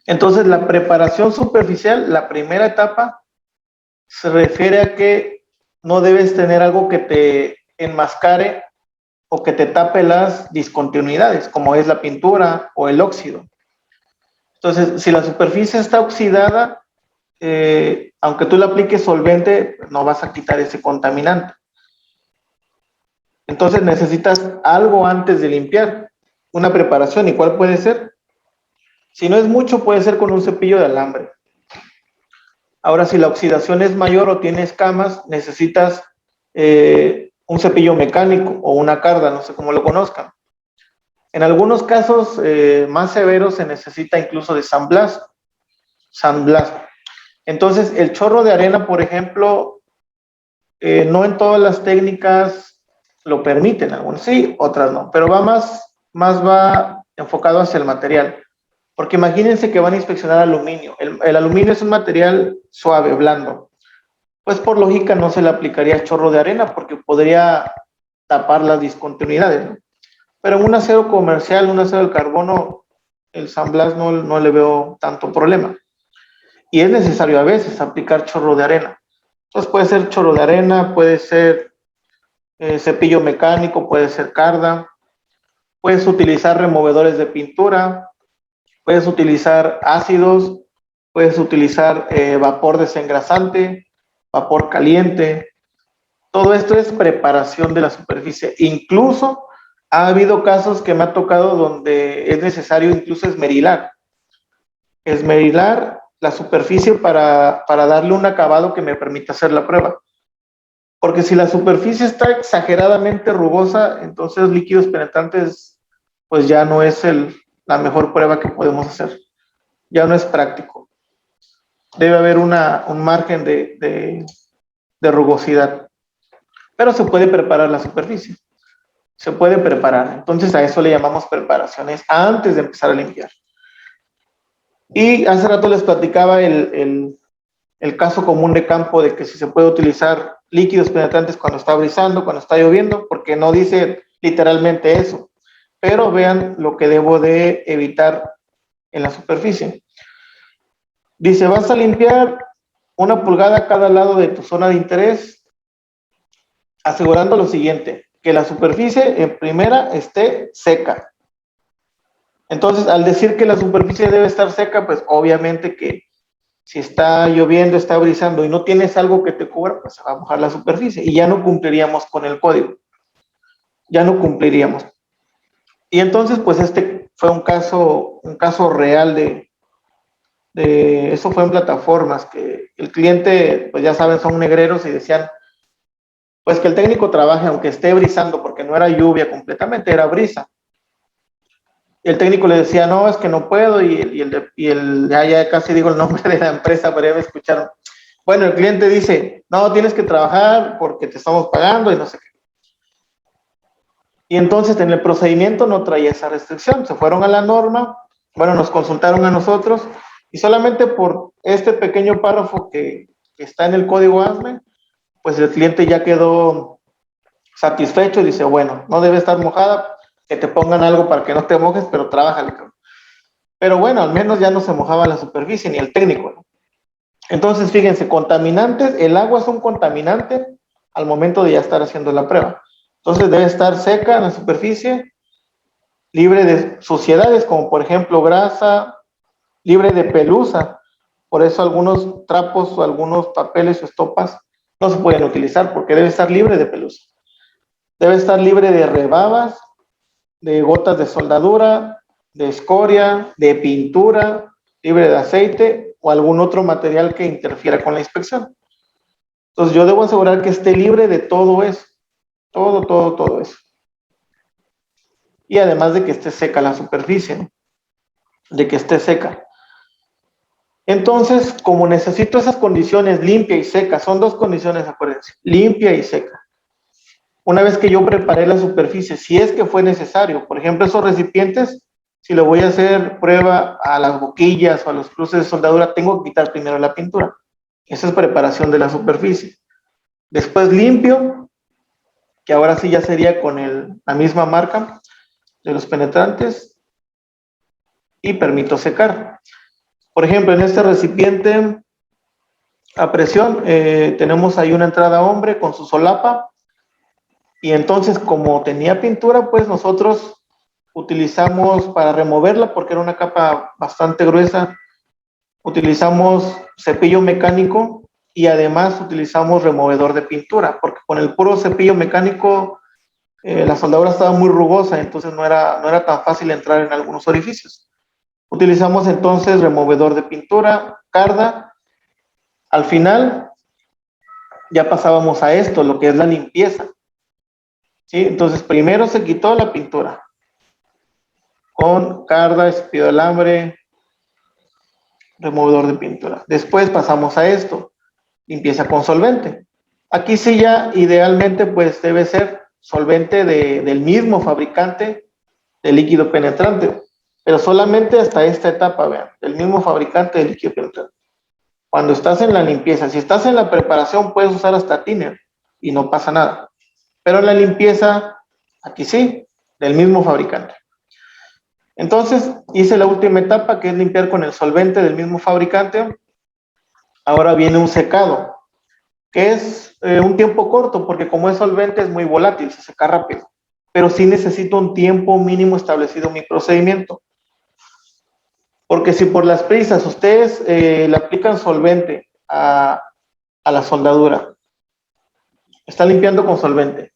Entonces, la preparación superficial, la primera etapa, se refiere a que no debes tener algo que te enmascare o que te tape las discontinuidades, como es la pintura o el óxido. Entonces, si la superficie está oxidada, aunque tú le apliques solvente, no vas a quitar ese contaminante. Entonces necesitas algo antes de limpiar, una preparación. ¿Y cuál puede ser? Si no es mucho, puede ser con un cepillo de alambre. Ahora, si la oxidación es mayor o tiene escamas, necesitas un cepillo mecánico o una carda, no sé cómo lo conozcan. En algunos casos más severos se necesita incluso de sandblast. Entonces, el chorro de arena, por ejemplo, no en todas las técnicas lo permiten, algunas sí, otras no, pero más va enfocado hacia el material. Porque imagínense que van a inspeccionar aluminio. El aluminio es un material suave, blando. Pues por lógica no se le aplicaría chorro de arena porque podría tapar las discontinuidades, ¿no? Pero en un acero comercial, un acero de carbono, el San Blas no le veo tanto problema. Y es necesario a veces aplicar chorro de arena. Entonces puede ser chorro de arena, puede ser cepillo mecánico, puede ser carda, puedes utilizar removedores de pintura, puedes utilizar ácidos, puedes utilizar vapor desengrasante, vapor caliente. Todo esto es preparación de la superficie. Incluso ha habido casos que me ha tocado donde es necesario incluso esmerilar. Esmerilar la superficie para darle un acabado que me permita hacer la prueba. Porque si la superficie está exageradamente rugosa, entonces líquidos penetrantes, pues ya no es la mejor prueba que podemos hacer. Ya no es práctico. Debe haber un margen de rugosidad. Pero se puede preparar la superficie. Se puede preparar. Entonces a eso le llamamos preparaciones antes de empezar a limpiar. Y hace rato les platicaba el caso común de campo de que si se puede utilizar líquidos penetrantes cuando está brisando, cuando está lloviendo, porque no dice literalmente eso. Pero vean lo que debo de evitar en la superficie. Dice, vas a limpiar 1 pulgada a cada lado de tu zona de interés, asegurando lo siguiente, que la superficie en primera esté seca. Entonces, al decir que la superficie debe estar seca, pues obviamente que si está lloviendo, está brisando y no tienes algo que te cubra, pues se va a mojar la superficie y ya no cumpliríamos con el código. Ya no cumpliríamos. Y entonces, pues este fue un caso real eso fue en plataformas, que el cliente, pues ya saben, son negreros y decían, pues que el técnico trabaje aunque esté brisando, porque no era lluvia completamente, era brisa. El técnico le decía, no, es que no puedo, ya casi digo el nombre de la empresa, pero ya me escucharon. Bueno, el cliente dice, no, tienes que trabajar porque te estamos pagando y no sé qué. Y entonces en el procedimiento no traía esa restricción, se fueron a la norma, bueno, nos consultaron a nosotros, y solamente por este pequeño párrafo que está en el código ASME, pues el cliente ya quedó satisfecho y dice, bueno, no debe estar mojada, que te pongan algo para que no te mojes, pero trabájale. Pero bueno, al menos ya no se mojaba la superficie ni el técnico, ¿no? Entonces, fíjense, contaminantes, el agua es un contaminante al momento de ya estar haciendo la prueba. Entonces debe estar seca en la superficie, libre de suciedades, como por ejemplo grasa, libre de pelusa. Por eso algunos trapos o algunos papeles o estopas no se pueden utilizar porque debe estar libre de pelusa. Debe estar libre de rebabas, de gotas de soldadura, de escoria, de pintura, libre de aceite o algún otro material que interfiera con la inspección. Entonces yo debo asegurar que esté libre de todo eso, todo eso. Y además de que esté seca la superficie, ¿no? De que esté seca. Entonces, como necesito esas condiciones limpia y seca, son 2 condiciones, acuérdense, limpia y seca. Una vez que yo preparé la superficie, si es que fue necesario, por ejemplo, esos recipientes, si le voy a hacer prueba a las boquillas o a los cruces de soldadura, tengo que quitar primero la pintura. Esa es preparación de la superficie. Después limpio, que ahora sí ya sería con la misma marca de los penetrantes, y permito secar. Por ejemplo, en este recipiente a presión tenemos ahí una entrada hombre con su solapa, y entonces como tenía pintura, pues nosotros utilizamos para removerla, porque era una capa bastante gruesa, utilizamos cepillo mecánico y además utilizamos removedor de pintura, porque con el puro cepillo mecánico La soldadura estaba muy rugosa, entonces no era tan fácil entrar en algunos orificios. Utilizamos entonces removedor de pintura, carda. Al final ya pasábamos a esto, lo que es la limpieza. ¿Sí? Entonces primero se quitó la pintura con carda, cepillo de alambre, removedor de pintura. Después pasamos a esto, limpieza con solvente. Aquí sí ya idealmente pues debe ser solvente del mismo fabricante de líquido penetrante, pero solamente hasta esta etapa, vean, del mismo fabricante de líquido penetrante. Cuando estás en la limpieza, si estás en la preparación puedes usar hasta thinner y no pasa nada, pero en la limpieza, aquí sí, del mismo fabricante. Entonces hice la última etapa, que es limpiar con el solvente del mismo fabricante. Ahora viene un secado, que es un tiempo corto, porque como es solvente es muy volátil, se seca rápido, pero sí necesito un tiempo mínimo establecido en mi procedimiento, porque si por las prisas ustedes le aplican solvente a la soldadura, están limpiando con solvente,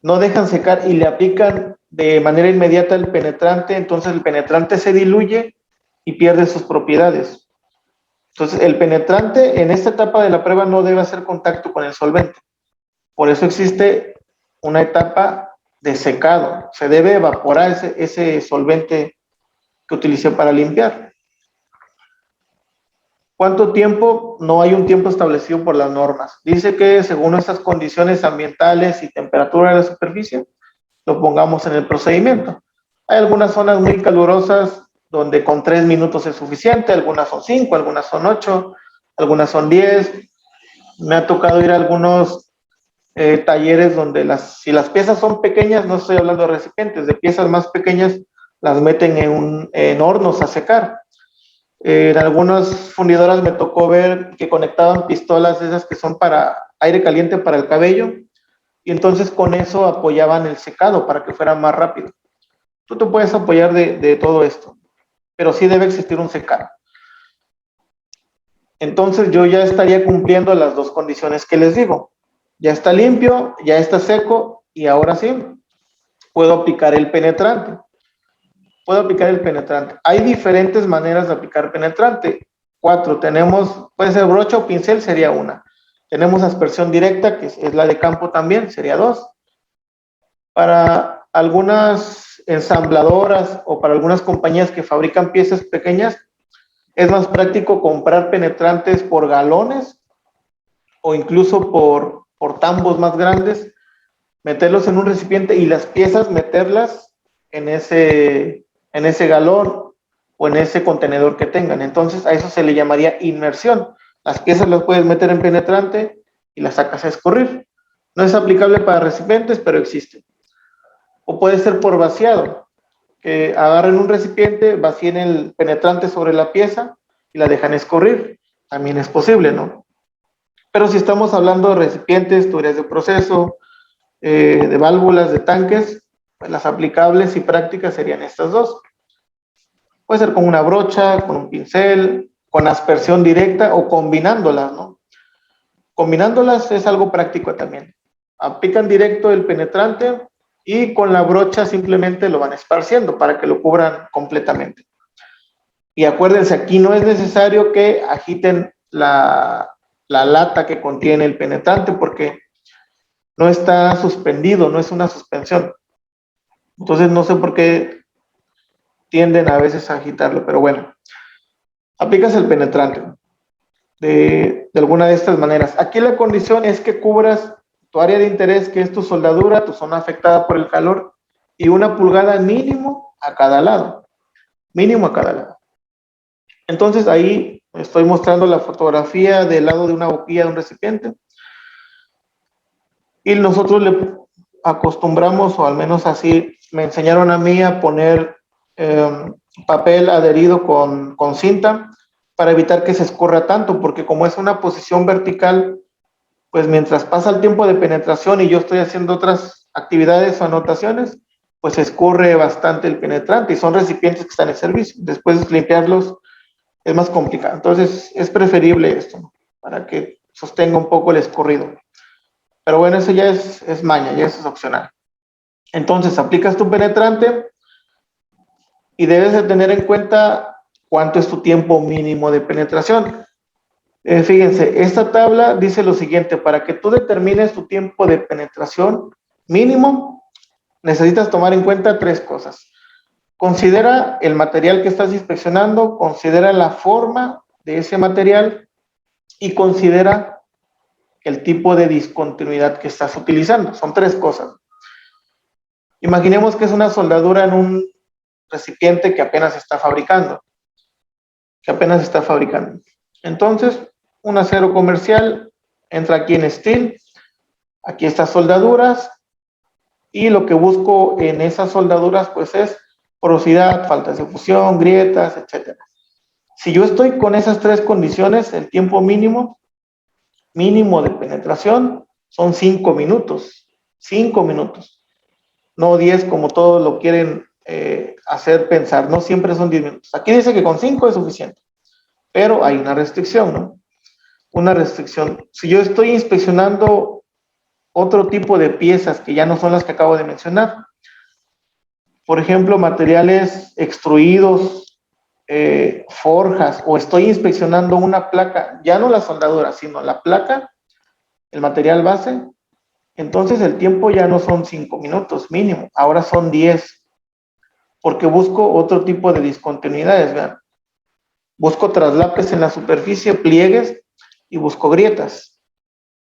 no dejan secar y le aplican de manera inmediata el penetrante, entonces el penetrante se diluye y pierde sus propiedades. Entonces el penetrante en esta etapa de la prueba no debe hacer contacto con el solvente. Por eso existe una etapa de secado. Se debe evaporar ese solvente que utilicé para limpiar. ¿Cuánto tiempo? No hay un tiempo establecido por las normas. Dice que según estas condiciones ambientales y temperatura de la superficie, lo pongamos en el procedimiento. Hay algunas zonas muy calurosas donde con 3 minutos es suficiente, algunas son 5, algunas son 8, algunas son 10. Me ha tocado ir a algunos talleres donde si las piezas son pequeñas, no estoy hablando de recipientes, de piezas más pequeñas, las meten en hornos a secar. En algunas fundidoras me tocó ver que conectaban pistolas esas que son para aire caliente para el cabello, y entonces con eso apoyaban el secado para que fuera más rápido. Tú te puedes apoyar de todo esto, pero sí debe existir un secado. Entonces yo ya estaría cumpliendo las dos condiciones que les digo. Ya está limpio, ya está seco, y ahora sí puedo aplicar el penetrante. Puedo aplicar el penetrante. Hay diferentes maneras de aplicar penetrante. 4, tenemos, puede ser brocha o pincel, sería una. Tenemos aspersión directa, que es la de campo también, sería 2. Para algunas ensambladoras o para algunas compañías que fabrican piezas pequeñas, es más práctico comprar penetrantes por galones o incluso por tambos más grandes, meterlos en un recipiente y las piezas meterlas en ese galón o en ese contenedor que tengan. Entonces a eso se le llamaría inmersión. Las piezas las puedes meter en penetrante y las sacas a escurrir. No es aplicable para recipientes, pero existe. O puede ser por vaciado, que agarren un recipiente, vacíen el penetrante sobre la pieza y la dejan escurrir. También es posible, ¿no? Pero si estamos hablando de recipientes, tuberías de proceso, de válvulas, de tanques, pues las aplicables y prácticas serían estas dos. Puede ser con una brocha, con un pincel, con aspersión directa o combinándolas, ¿no? Combinándolas es algo práctico también. Aplican directo el penetrante y con la brocha simplemente lo van esparciendo para que lo cubran completamente. Y acuérdense, aquí no es necesario que agiten la lata que contiene el penetrante porque no está suspendido, no es una suspensión. Entonces no sé por qué tienden a veces a agitarlo, pero bueno. Aplicas el penetrante de alguna de estas maneras. Aquí la condición es que cubras tu área de interés, que es tu soldadura, tu zona afectada por el calor, y 1 pulgada mínimo a cada lado. Mínimo a cada lado. Entonces ahí estoy mostrando la fotografía del lado de una boquilla de un recipiente. Y nosotros le acostumbramos, o al menos así me enseñaron a mí, a poner papel adherido con cinta para evitar que se escurra tanto, porque como es una posición vertical, pues mientras pasa el tiempo de penetración y yo estoy haciendo otras actividades o anotaciones, pues escurre bastante el penetrante y son recipientes que están en servicio. Después limpiarlos es más complicado. Entonces es preferible esto, ¿no? Para que sostenga un poco el escurrido. Pero bueno, eso ya es maña, ya eso es opcional. Entonces aplicas tu penetrante y debes de tener en cuenta cuánto es tu tiempo mínimo de penetración. Fíjense, esta tabla dice lo siguiente: para que tú determines tu tiempo de penetración mínimo, necesitas tomar en cuenta tres cosas. Considera el material que estás inspeccionando, considera la forma de ese material y considera el tipo de discontinuidad que estás utilizando. Son tres cosas. Imaginemos que es una soldadura en un recipiente que apenas está fabricando. Entonces, un acero comercial entra aquí en steel, aquí estas soldaduras, y lo que busco en esas soldaduras pues es porosidad, faltas de fusión, grietas, etcétera. Si yo estoy con esas tres condiciones, el tiempo mínimo de penetración son 5 minutos. 5 minutos. No 10 como todos lo quieren hacer pensar. No siempre son 10 minutos. Aquí dice que con 5 es suficiente. Pero hay una restricción, ¿no? Una restricción. Si yo estoy inspeccionando otro tipo de piezas que ya no son las que acabo de mencionar, por ejemplo, materiales extruidos, forjas, o estoy inspeccionando una placa, ya no la soldadura, sino la placa, el material base, entonces el tiempo ya no son 5 minutos mínimo, ahora son 10, porque busco otro tipo de discontinuidades, vean. Busco traslapes en la superficie, pliegues, y busco grietas.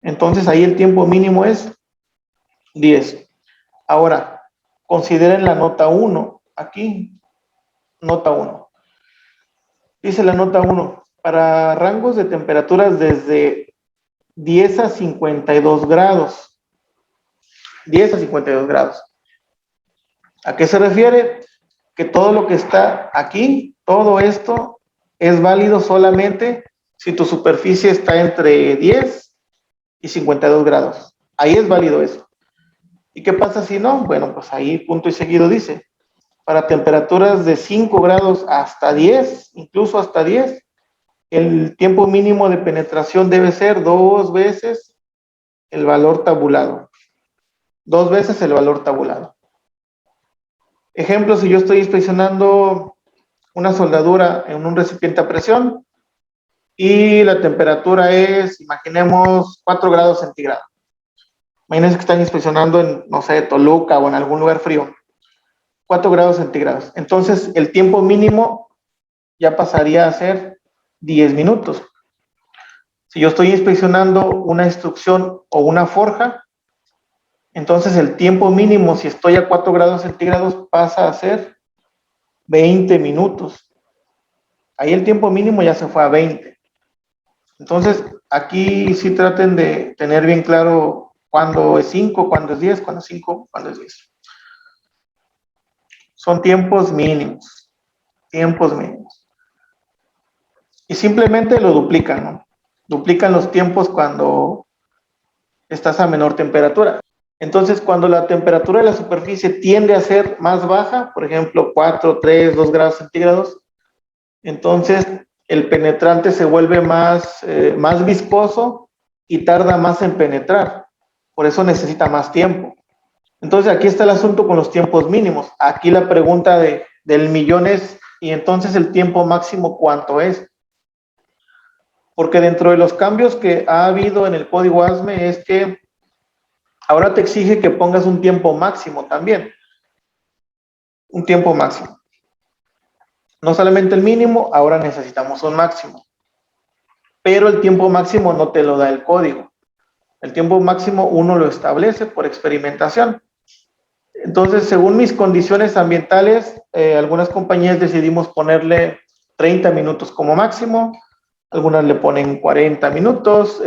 Entonces ahí el tiempo mínimo es 10. Ahora, consideren la nota 1, aquí, nota 1. Dice la nota 1, para rangos de temperaturas desde 10 a 52 grados. 10 a 52 grados. ¿A qué se refiere? Que todo lo que está aquí, todo esto, es válido solamente si tu superficie está entre 10 y 52 grados. Ahí es válido eso. ¿Y qué pasa si no? Bueno, pues ahí punto y seguido dice, para temperaturas de 5 grados hasta 10, incluso hasta 10, el tiempo mínimo de penetración debe ser 2 veces el valor tabulado. 2 veces el valor tabulado. Ejemplo, si yo estoy inspeccionando una soldadura en un recipiente a presión y la temperatura es, imaginemos, 4 grados centígrados. Imagínense que están inspeccionando en, no sé, Toluca o en algún lugar frío. 4 grados centígrados. Entonces, el tiempo mínimo ya pasaría a ser 10 minutos. Si yo estoy inspeccionando una instrucción o una forja, entonces el tiempo mínimo, si estoy a 4 grados centígrados, pasa a ser 20 minutos. Ahí el tiempo mínimo ya se fue a 20. Entonces, aquí sí traten de tener bien claro cuándo es 5, cuándo es 10, cuándo es 5, cuándo es 10. Son tiempos mínimos. Tiempos mínimos. Y simplemente lo duplican, ¿no? Duplican los tiempos cuando estás a menor temperatura. Entonces, cuando la temperatura de la superficie tiende a ser más baja, por ejemplo, 4, 3, 2 grados centígrados, entonces el penetrante se vuelve más viscoso y tarda más en penetrar. Por eso necesita más tiempo. Entonces, aquí está el asunto con los tiempos mínimos. Aquí la pregunta del millón es, ¿y entonces el tiempo máximo cuánto es? Porque dentro de los cambios que ha habido en el código ASME es que ahora te exige que pongas un tiempo máximo también. Un tiempo máximo. No solamente el mínimo, ahora necesitamos un máximo. Pero el tiempo máximo no te lo da el código. El tiempo máximo uno lo establece por experimentación. Entonces, según mis condiciones ambientales, algunas compañías decidimos ponerle 30 minutos como máximo, algunas le ponen 40 minutos.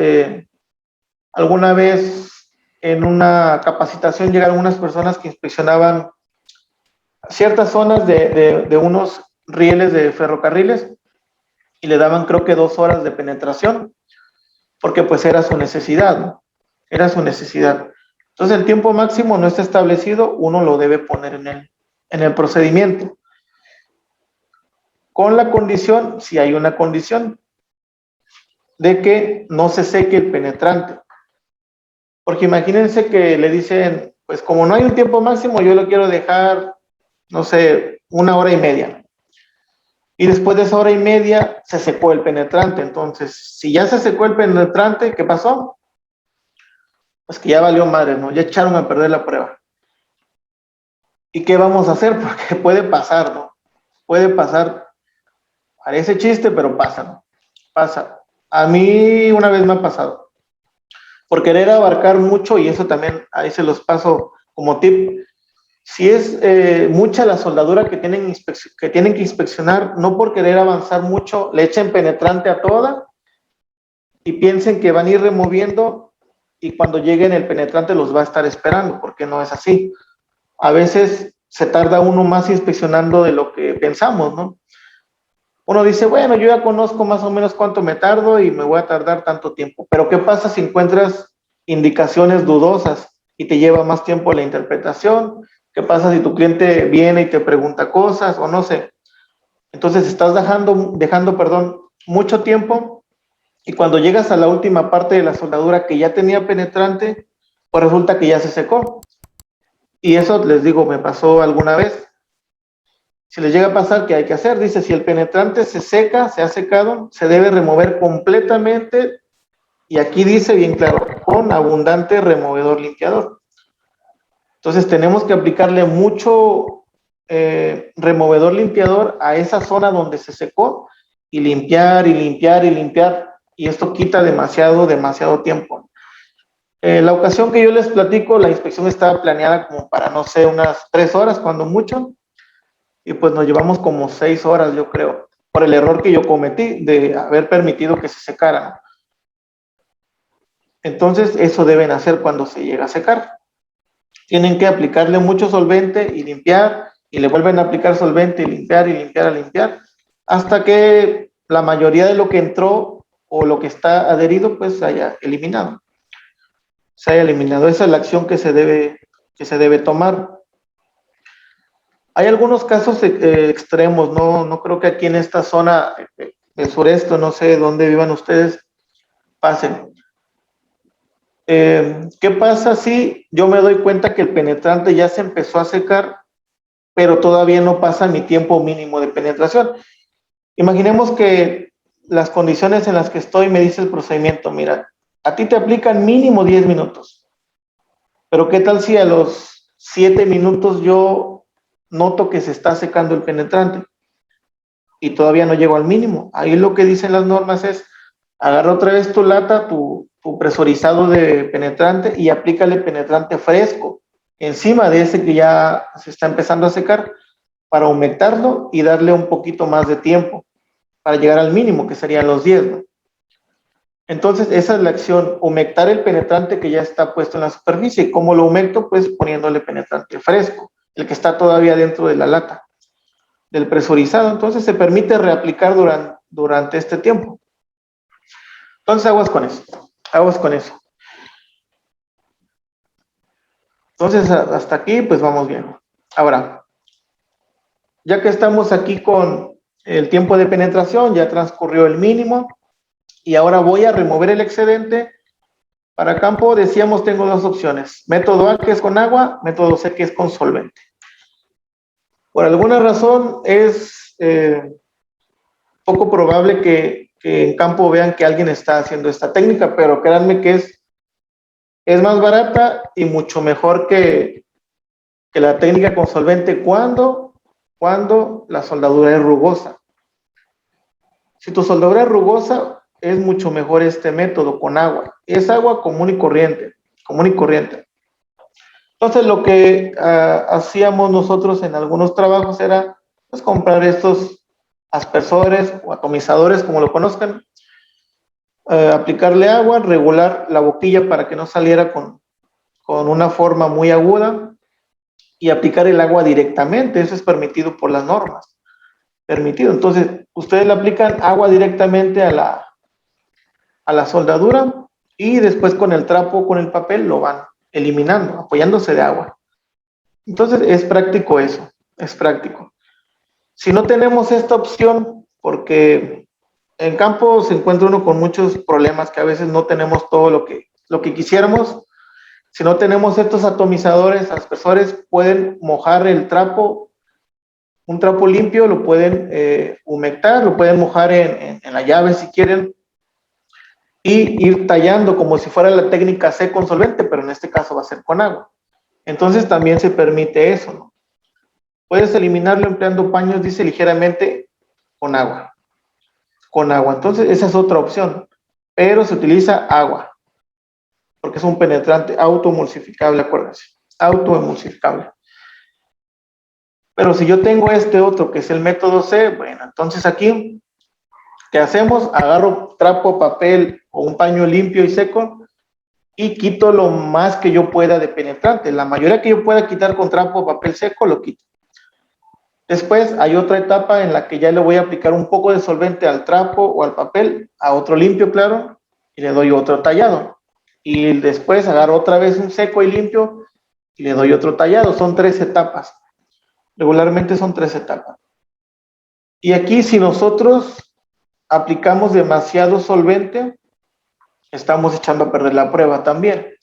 Alguna vez en una capacitación llegaron unas personas que inspeccionaban ciertas zonas de unos rieles de ferrocarriles y le daban creo que 2 horas de penetración, porque pues era su necesidad, ¿no? Era su necesidad. Entonces el tiempo máximo no está establecido, uno lo debe poner en el procedimiento. Con la condición, si hay una condición, de que no se seque el penetrante. Porque imagínense que le dicen pues como no hay un tiempo máximo, yo lo quiero dejar, no sé, 1 hora y media. Y después de esa hora y media se secó el penetrante. Entonces, si ya se secó el penetrante, ¿qué pasó? Pues que ya valió madre, ¿no? Ya echaron a perder la prueba. ¿Y qué vamos a hacer? Porque puede pasar, ¿no? Puede pasar. Parece chiste, pero pasa, ¿no? Pasa. A mí una vez me ha pasado. Por querer abarcar mucho, y eso también ahí se los paso como tip. Si es mucha la soldadura que tienen que inspeccionar, no por querer avanzar mucho, le echen penetrante a toda y piensen que van a ir removiendo y cuando lleguen el penetrante los va a estar esperando, porque no es así. A veces se tarda uno más inspeccionando de lo que pensamos, ¿no? Uno dice, bueno, yo ya conozco más o menos cuánto me tardo y me voy a tardar tanto tiempo. Pero ¿qué pasa si encuentras indicaciones dudosas y te lleva más tiempo la interpretación? ¿Qué pasa si tu cliente viene y te pregunta cosas o no sé? Entonces estás dejando, mucho tiempo y cuando llegas a la última parte de la soldadura que ya tenía penetrante, pues resulta que ya se secó. Y eso, les digo, me pasó alguna vez. Si les llega a pasar, ¿qué hay que hacer? Dice, si el penetrante se seca, se ha secado, se debe remover completamente, y aquí dice bien claro, con abundante removedor limpiador. Entonces tenemos que aplicarle mucho removedor limpiador a esa zona donde se secó, y limpiar, y limpiar, y limpiar, y esto quita demasiado tiempo. La ocasión que yo les platico, la inspección estaba planeada como para, no sé, unas 3 horas, cuando mucho, y pues nos llevamos como 6 horas, yo creo, por el error que yo cometí de haber permitido que se secara. Entonces, eso deben hacer cuando se llega a secar. Tienen que aplicarle mucho solvente y limpiar, y le vuelven a aplicar solvente y limpiar, hasta que la mayoría de lo que entró o lo que está adherido, pues se haya eliminado. Esa es la acción que se debe tomar. Hay algunos casos extremos, no creo que aquí en esta zona del sureste, no sé dónde vivan ustedes, pasen. ¿Qué pasa si yo me doy cuenta que el penetrante ya se empezó a secar, pero todavía no pasa mi tiempo mínimo de penetración? Imaginemos que las condiciones en las que estoy me dice el procedimiento, mira, a ti te aplican mínimo 10 minutos, pero ¿qué tal si a los 7 minutos yo noto que se está secando el penetrante y todavía no llego al mínimo? Ahí lo que dicen las normas es, agarra otra vez tu lata, tu presurizado de penetrante, y aplícale penetrante fresco encima de ese que ya se está empezando a secar, para humectarlo y darle un poquito más de tiempo para llegar al mínimo, que serían los 10, ¿no? Entonces, esa es la acción, humectar el penetrante que ya está puesto en la superficie. ¿Cómo lo humecto? Pues poniéndole penetrante fresco, el que está todavía dentro de la lata, del presurizado. Entonces, se permite reaplicar durante este tiempo. Entonces, aguas con eso. Entonces, hasta aquí, pues vamos bien. Ahora, ya que estamos aquí con el tiempo de penetración, ya transcurrió el mínimo, y ahora voy a remover el excedente. Para campo, decíamos, tengo dos opciones: método A, que es con agua; método C, que es con solvente. Por alguna razón es poco probable que en campo vean que alguien está haciendo esta técnica, pero créanme que es más barata y mucho mejor que la técnica con solvente cuando la soldadura es rugosa. Si tu soldadura es rugosa, es mucho mejor este método con agua. Es agua común y corriente. Entonces, lo que hacíamos nosotros en algunos trabajos era, pues, comprar estos aspersores o atomizadores, como lo conozcan, aplicarle agua, regular la boquilla para que no saliera con una forma muy aguda, y aplicar el agua directamente. Eso es permitido por las normas. Permitido. Entonces, ustedes le aplican agua directamente a la soldadura, y después con el trapo, con el papel, lo van eliminando, apoyándose de agua. Entonces, es práctico eso, es práctico. Si no tenemos esta opción, porque en campo se encuentra uno con muchos problemas, que a veces no tenemos todo lo que quisiéramos, Si no tenemos estos atomizadores, aspersores, pueden mojar el trapo, un trapo limpio, lo pueden humectar, lo pueden mojar en la llave si quieren, y ir tallando como si fuera la técnica C con solvente, pero en este caso va a ser con agua. Entonces también se permite eso, ¿no? Puedes eliminarlo empleando paños, dice, ligeramente con agua. Con agua. Entonces esa es otra opción, pero se utiliza agua, porque es un penetrante autoemulsificable, acuérdense, autoemulsificable. Pero si yo tengo este otro, que es el método C, bueno, entonces aquí, ¿qué hacemos? Agarro trapo, papel o un paño limpio y seco y quito lo más que yo pueda de penetrante. La mayoría que yo pueda quitar con trapo o papel seco, lo quito. Después hay otra etapa en la que ya le voy a aplicar un poco de solvente al trapo o al papel, a otro limpio, claro, y le doy otro tallado. Y después agarro otra vez un seco y limpio y le doy otro tallado. Son 3 etapas. Regularmente son 3 etapas. Y aquí, si nosotros aplicamos demasiado solvente, estamos echando a perder la prueba también.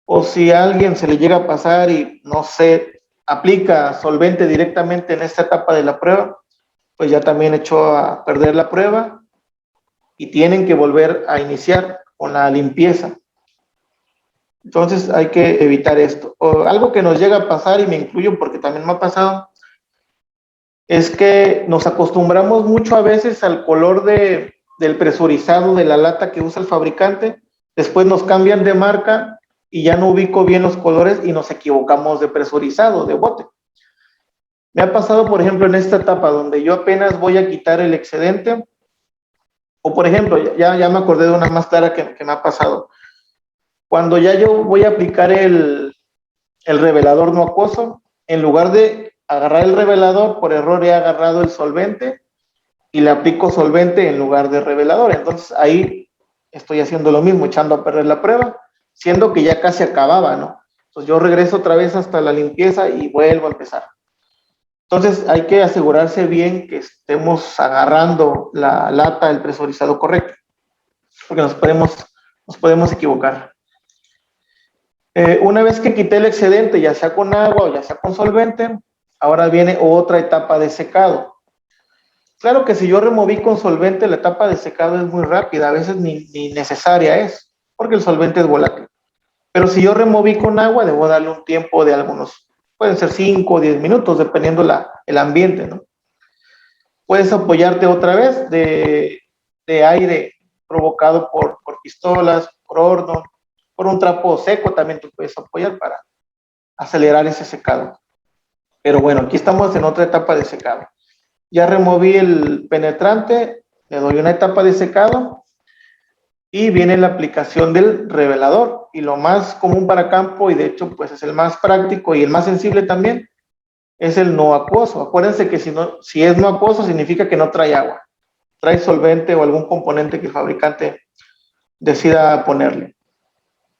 O si a alguien se le llega a pasar y no se aplica solvente directamente en esta etapa de la prueba, pues ya también echó a perder la prueba y tienen que volver a iniciar con la limpieza. Entonces hay que evitar esto. O algo que nos llega a pasar, y me incluyo porque también me ha pasado, es que nos acostumbramos mucho a veces al color del presurizado de la lata que usa el fabricante, después nos cambian de marca y ya no ubico bien los colores y nos equivocamos de presurizado, de bote. Me ha pasado, por ejemplo, en esta etapa donde yo apenas voy a quitar el excedente, o por ejemplo, ya me acordé de una más clara que me ha pasado. Cuando ya yo voy a aplicar el revelador no acuoso, en lugar de agarrar el revelador, por error he agarrado el solvente y le aplico solvente en lugar de revelador. Entonces ahí estoy haciendo lo mismo, echando a perder la prueba, siendo que ya casi acababa, ¿no? Entonces yo regreso otra vez hasta la limpieza y vuelvo a empezar. Entonces hay que asegurarse bien que estemos agarrando la lata, el presurizado correcto, porque nos podemos equivocar. Una vez que quité el excedente, ya sea con agua o ya sea con solvente, ahora viene otra etapa de secado. Claro que si yo removí con solvente, la etapa de secado es muy rápida, a veces ni necesaria es, porque el solvente es volátil. Pero si yo removí con agua, debo darle un tiempo de algunos, pueden ser 5 o 10 minutos, dependiendo el ambiente, ¿no? Puedes apoyarte otra vez de aire provocado por pistolas, por horno, por un trapo seco también tú puedes apoyar para acelerar ese secado. Pero bueno, aquí estamos en otra etapa de secado. Ya removí el penetrante, le doy una etapa de secado y viene la aplicación del revelador. Y lo más común para campo, y de hecho pues es el más práctico y el más sensible también, es el no acuoso. Acuérdense que si es no acuoso significa que no trae agua, trae solvente o algún componente que el fabricante decida ponerle.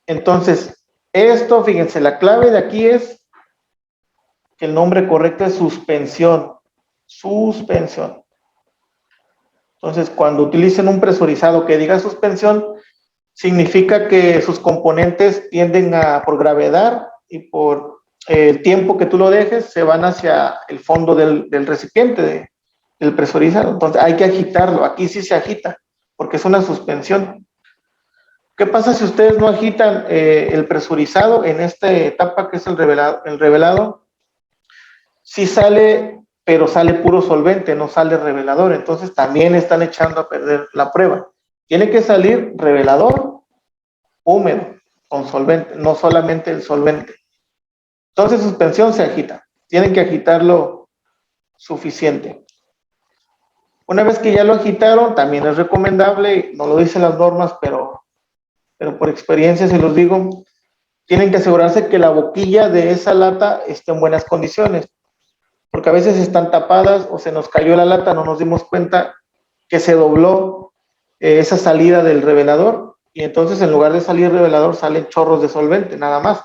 Entonces, esto, fíjense, la clave de aquí es que el nombre correcto es suspensión. Suspensión. Entonces, cuando utilicen un presurizado que diga suspensión, significa que sus componentes tienden por gravedad y por el tiempo que tú lo dejes, se van hacia el fondo del recipiente del presurizado. Entonces, hay que agitarlo. Aquí sí se agita, porque es una suspensión. ¿Qué pasa si ustedes no agitan el presurizado en esta etapa que es el revelado? Sí sale, pero sale puro solvente, no sale revelador. Entonces también están echando a perder la prueba. Tiene que salir revelador húmedo con solvente, no solamente el solvente. Entonces suspensión se agita. Tienen que agitarlo suficiente. Una vez que ya lo agitaron, también es recomendable, no lo dicen las normas, pero por experiencia se los digo, tienen que asegurarse que la boquilla de esa lata esté en buenas condiciones, porque a veces están tapadas o se nos cayó la lata, no nos dimos cuenta que se dobló esa salida del revelador y entonces en lugar de salir revelador salen chorros de solvente, nada más.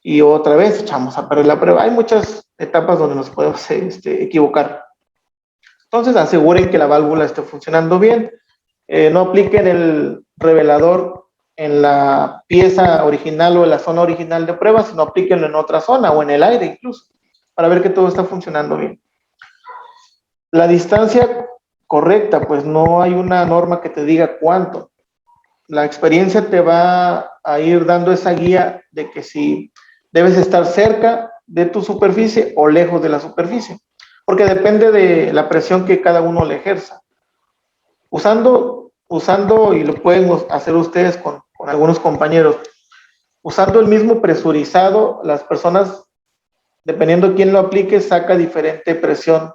Y otra vez echamos a perder la prueba. Hay muchas etapas donde nos podemos equivocar. Entonces aseguren que la válvula esté funcionando bien. No apliquen el revelador en la pieza original o en la zona original de prueba, sino aplíquenlo en otra zona o en el aire incluso, para ver que todo está funcionando bien. La distancia correcta, pues no hay una norma que te diga cuánto. La experiencia te va a ir dando esa guía de que si debes estar cerca de tu superficie o lejos de la superficie, porque depende de la presión que cada uno le ejerza. Usando, y lo pueden hacer ustedes con algunos compañeros, usando el mismo presurizado, las personas, dependiendo de quién lo aplique, saca diferente presión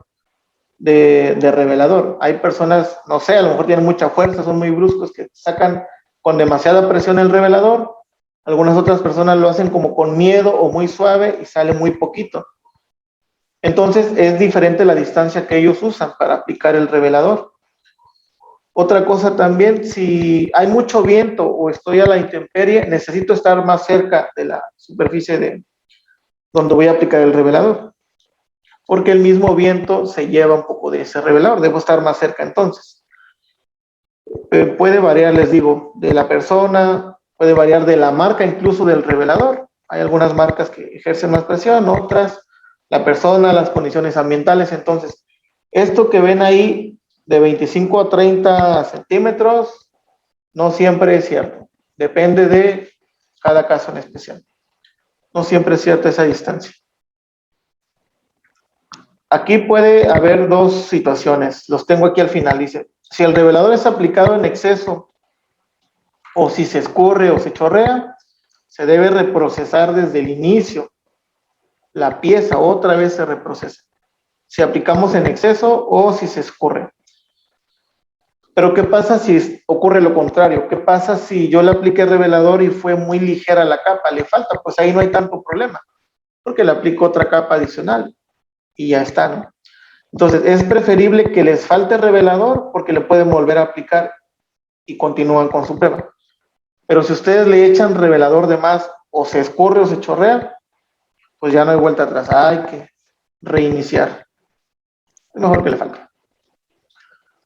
de revelador. Hay personas, no sé, a lo mejor tienen mucha fuerza, son muy bruscos, que sacan con demasiada presión el revelador. Algunas otras personas lo hacen como con miedo o muy suave y sale muy poquito. Entonces es diferente la distancia que ellos usan para aplicar el revelador. Otra cosa también, si hay mucho viento o estoy a la intemperie, necesito estar más cerca de la superficie de donde voy a aplicar el revelador, porque el mismo viento se lleva un poco de ese revelador, debo estar más cerca entonces. Puede variar, les digo, de la persona, puede variar de la marca, incluso del revelador. Hay algunas marcas que ejercen más presión, otras, la persona, las condiciones ambientales. Entonces, esto que ven ahí de 25 a 30 centímetros, no siempre es cierto. Depende de cada caso en especial. No siempre es cierta esa distancia. Aquí puede haber dos situaciones. Los tengo aquí al final. Dice, si el revelador es aplicado en exceso o si se escurre o se chorrea, se debe reprocesar desde el inicio. La pieza otra vez se reprocesa. Si aplicamos en exceso o si se escurre. Pero ¿qué pasa si ocurre lo contrario? ¿Qué pasa si yo le apliqué revelador y fue muy ligera la capa? Le falta, pues ahí no hay tanto problema, porque le aplico otra capa adicional y ya está, ¿no? Entonces, es preferible que les falte revelador porque le pueden volver a aplicar y continúan con su prueba. Pero si ustedes le echan revelador de más o se escurre o se chorrea, pues ya no hay vuelta atrás. Hay que reiniciar. Es mejor que le falte.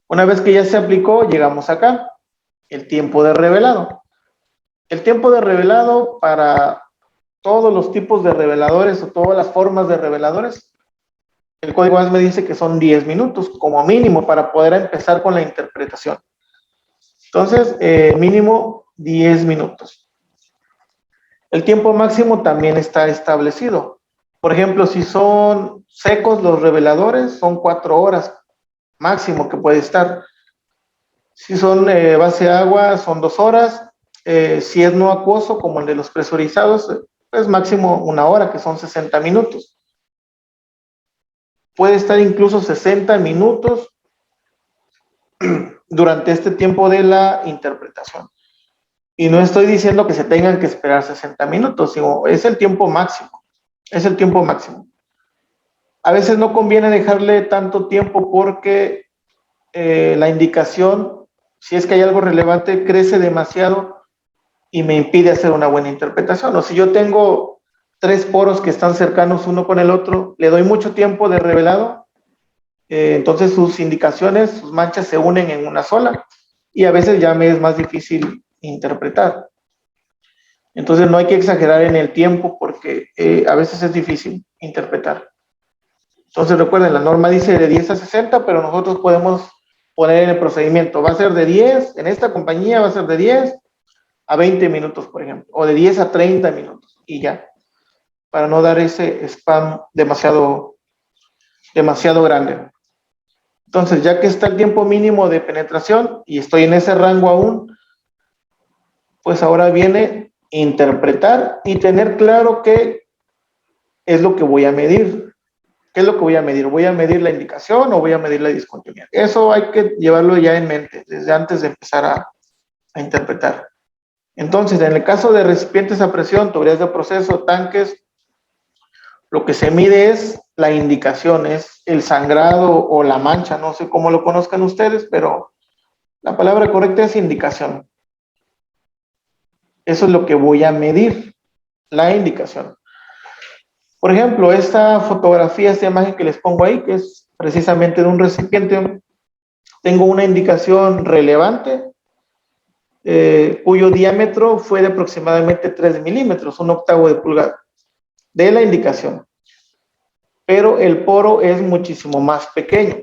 Una vez que ya se aplicó, llegamos acá. El tiempo de revelado. El tiempo de revelado para todos los tipos de reveladores o todas las formas de reveladores, el código AS me dice que son 10 minutos como mínimo para poder empezar con la interpretación. Entonces, mínimo 10 minutos. El tiempo máximo también está establecido. Por ejemplo, si son secos los reveladores, son 4 horas máximo que puede estar. Si son base agua, son 2 horas. Si es no acuoso, como el de los presurizados, pues máximo 1 hora, que son 60 minutos. Puede estar incluso 60 minutos durante este tiempo de la interpretación. Y no estoy diciendo que se tengan que esperar 60 minutos, sino es el tiempo máximo. Es el tiempo máximo. A veces no conviene dejarle tanto tiempo porque la indicación, si es que hay algo relevante, crece demasiado y me impide hacer una buena interpretación. O si yo tengo 3 poros que están cercanos uno con el otro, le doy mucho tiempo de revelado, entonces sus indicaciones, sus manchas se unen en una sola y a veces ya me es más difícil interpretar. Entonces no hay que exagerar en el tiempo porque a veces es difícil interpretar. Entonces recuerden, la norma dice de 10 a 60, pero nosotros podemos poner en el procedimiento, va a ser de 10, en esta compañía va a ser de 10 a 20 minutos, por ejemplo, o de 10 a 30 minutos, y ya, para no dar ese spam demasiado grande. Entonces, ya que está el tiempo mínimo de penetración y estoy en ese rango aún, pues ahora viene interpretar y tener claro qué es lo que voy a medir. ¿Qué es lo que voy a medir? ¿Voy a medir la indicación o voy a medir la discontinuidad? Eso hay que llevarlo ya en mente desde antes de empezar a interpretar. Entonces, en el caso de recipientes a presión, tuberías de proceso, tanques, lo que se mide es la indicación, es el sangrado o la mancha, no sé cómo lo conozcan ustedes, pero la palabra correcta es indicación. Eso es lo que voy a medir, la indicación. Por ejemplo, esta fotografía, esta imagen que les pongo ahí, que es precisamente de un recipiente, tengo una indicación relevante cuyo diámetro fue de aproximadamente 3 milímetros, un octavo de pulgada, de la indicación. Pero el poro es muchísimo más pequeño,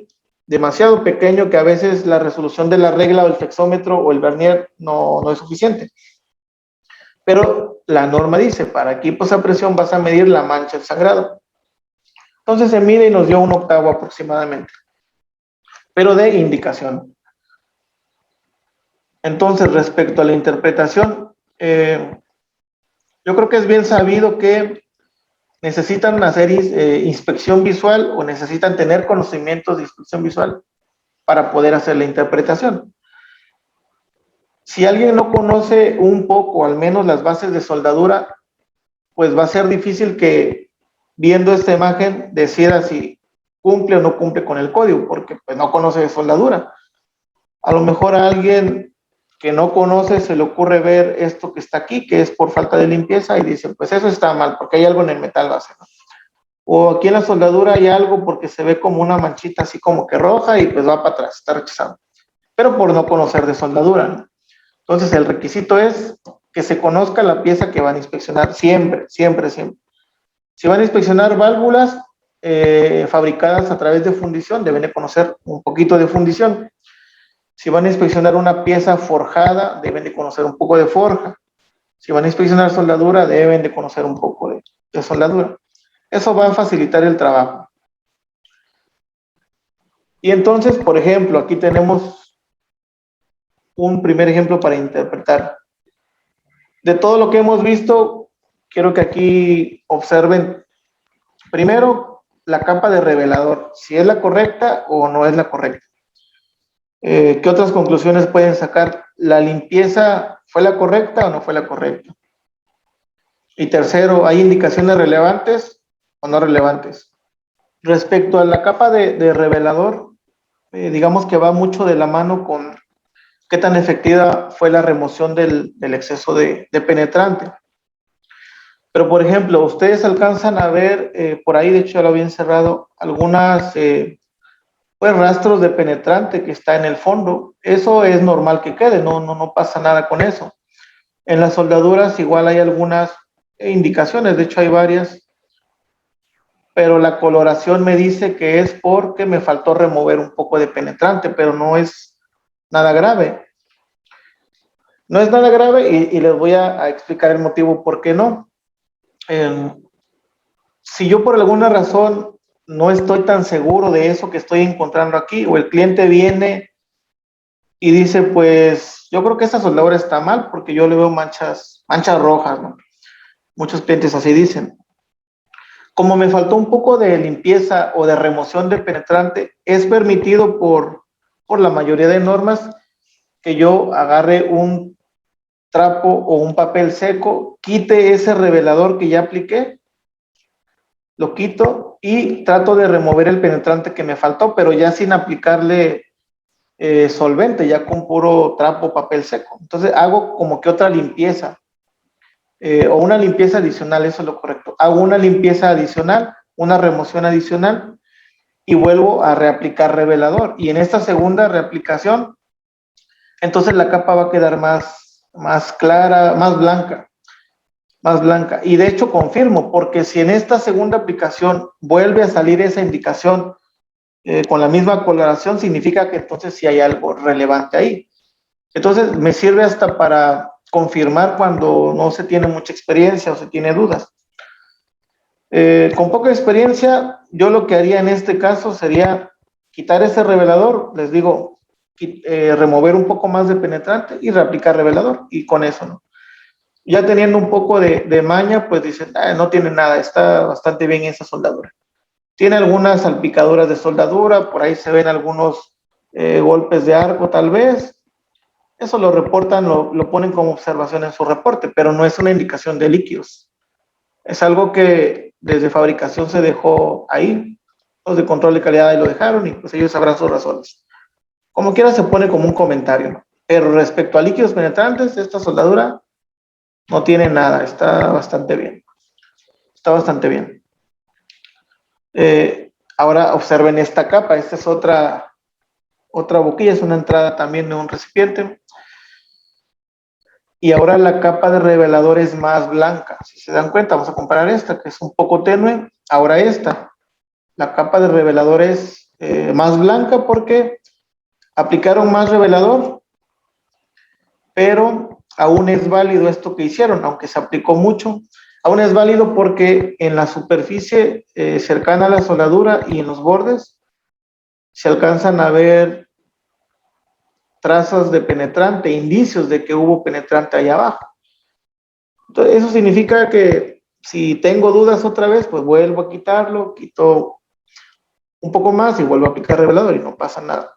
demasiado pequeño, que a veces la resolución de la regla o el flexómetro o el vernier no es suficiente. Pero la norma dice, para equipos a presión vas a medir la mancha del sangrado. Entonces se mide y nos dio un octavo aproximadamente, pero de indicación. Entonces, respecto a la interpretación, yo creo que es bien sabido que necesitan hacer inspección visual o necesitan tener conocimientos de inspección visual para poder hacer la interpretación. Si alguien no conoce un poco, al menos las bases de soldadura, pues va a ser difícil que viendo esta imagen decida si cumple o no cumple con el código, porque pues no conoce de soldadura. A lo mejor a alguien que no conoce se le ocurre ver esto que está aquí, que es por falta de limpieza, y dice, pues eso está mal, porque hay algo en el metal base, ¿no? O aquí en la soldadura hay algo porque se ve como una manchita así como que roja y pues va para atrás, está rechazado. Pero por no conocer de soldadura, ¿no? Entonces el requisito es que se conozca la pieza que van a inspeccionar siempre, siempre, siempre. Si van a inspeccionar válvulas fabricadas a través de fundición, deben de conocer un poquito de fundición. Si van a inspeccionar una pieza forjada, deben de conocer un poco de forja. Si van a inspeccionar soldadura, deben de conocer un poco de soldadura. Eso va a facilitar el trabajo. Y entonces, por ejemplo, aquí tenemos un primer ejemplo para interpretar. De todo lo que hemos visto, quiero que aquí observen primero la capa de revelador, si es la correcta o no es la correcta. ¿Qué otras conclusiones pueden sacar? ¿La limpieza fue la correcta o no fue la correcta? Y tercero, ¿hay indicaciones relevantes o no relevantes? Respecto a la capa de revelador, digamos que va mucho de la mano con qué tan efectiva fue la remoción del exceso de penetrante. Pero, por ejemplo, ustedes alcanzan a ver por ahí, de hecho ya lo había encerrado, algunas pues rastros de penetrante que está en el fondo. Eso es normal que quede, no pasa nada con eso. En las soldaduras igual hay algunas indicaciones, de hecho hay varias, pero la coloración me dice que es porque me faltó remover un poco de penetrante, pero no es nada grave. No es nada grave y les voy a explicar el motivo por qué no. Si yo por alguna razón no estoy tan seguro de eso que estoy encontrando aquí, o el cliente viene y dice, pues yo creo que esta soldadura está mal porque yo le veo manchas rojas, ¿no? Muchos clientes así dicen. Como me faltó un poco de limpieza o de remoción de penetrante, es permitido por la mayoría de normas que yo agarre un trapo o un papel seco, quite ese revelador que ya apliqué, lo quito y trato de remover el penetrante que me faltó, pero ya sin aplicarle solvente, ya con puro trapo, papel seco. Entonces hago como que otra limpieza, o una limpieza adicional, eso es lo correcto. Hago una limpieza adicional, una remoción adicional y vuelvo a reaplicar revelador. Y en esta segunda reaplicación, entonces la capa va a quedar más clara, más blanca. Más blanca. Y de hecho confirmo, porque si en esta segunda aplicación vuelve a salir esa indicación con la misma coloración, significa que entonces sí hay algo relevante ahí. Entonces me sirve hasta para confirmar cuando no se tiene mucha experiencia o se tiene dudas. Con poca experiencia, yo lo que haría en este caso sería quitar ese revelador, les digo, remover un poco más de penetrante y reaplicar revelador, y con eso, ¿no? Ya teniendo un poco de maña, pues dicen, no tiene nada, está bastante bien esa soldadura. Tiene algunas salpicaduras de soldadura, por ahí se ven algunos golpes de arco tal vez. Eso lo reportan, lo ponen como observación en su reporte, pero no es una indicación de líquidos. Es algo que desde fabricación se dejó ahí. Los de control de calidad ahí lo dejaron y pues ellos sabrán sus razones. Como quiera se pone como un comentario, ¿no? Pero respecto a líquidos penetrantes, esta soldadura no tiene nada, está bastante bien. Está bastante bien. Ahora observen esta capa, esta es otra boquilla, es una entrada también de un recipiente. y ahora la capa de revelador es más blanca. Si se dan cuenta, vamos a comparar esta, que es un poco tenue, ahora esta. La capa de revelador es más blanca porque aplicaron más revelador, pero aún es válido esto que hicieron, aunque se aplicó mucho. Aún es válido porque en la superficie cercana a la soldadura y en los bordes se alcanzan a ver trazas de penetrante, indicios de que hubo penetrante allá abajo. Entonces, eso significa que si tengo dudas otra vez, pues vuelvo a quitarlo, quito un poco más y vuelvo a aplicar revelador y no pasa nada.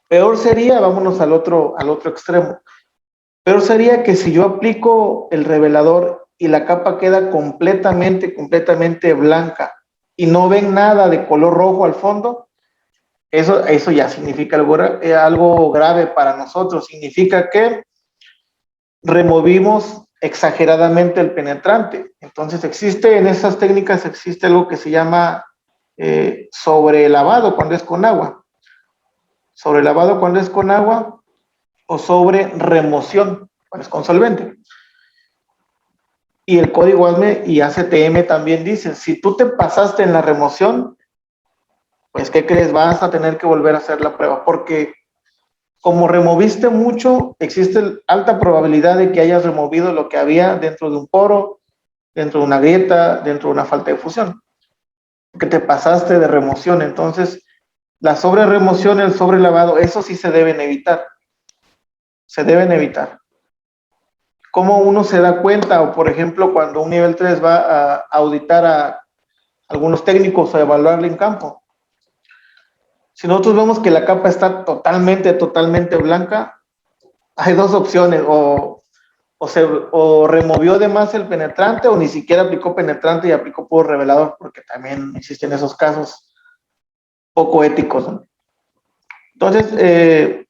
Peor sería, vámonos al otro extremo, peor sería que si yo aplico el revelador y la capa queda completamente blanca y no ven nada de color rojo al fondo, eso ya significa algo grave para nosotros. Significa que removimos exageradamente el penetrante. Entonces en esas técnicas existe algo que se llama sobrelavado cuando es con agua. Sobrelavado cuando es con agua o sobre remoción cuando es con solvente. Y el código ASME y ACTM también dicen, si tú te pasaste en la remoción, pues ¿qué crees? Vas a tener que volver a hacer la prueba, porque como removiste mucho, existe alta probabilidad de que hayas removido lo que había dentro de un poro, dentro de una grieta, dentro de una falta de fusión, porque te pasaste de remoción. Entonces, la sobreremoción, el sobrelavado, eso sí se deben evitar. Se deben evitar. ¿Cómo uno se da cuenta? O, por ejemplo, cuando un nivel 3 va a auditar a algunos técnicos o a evaluarle en campo. Si nosotros vemos que la capa está totalmente blanca, hay dos opciones, o removió de más el penetrante o ni siquiera aplicó penetrante y aplicó puro revelador, porque también existen esos casos poco éticos, ¿no? Entonces,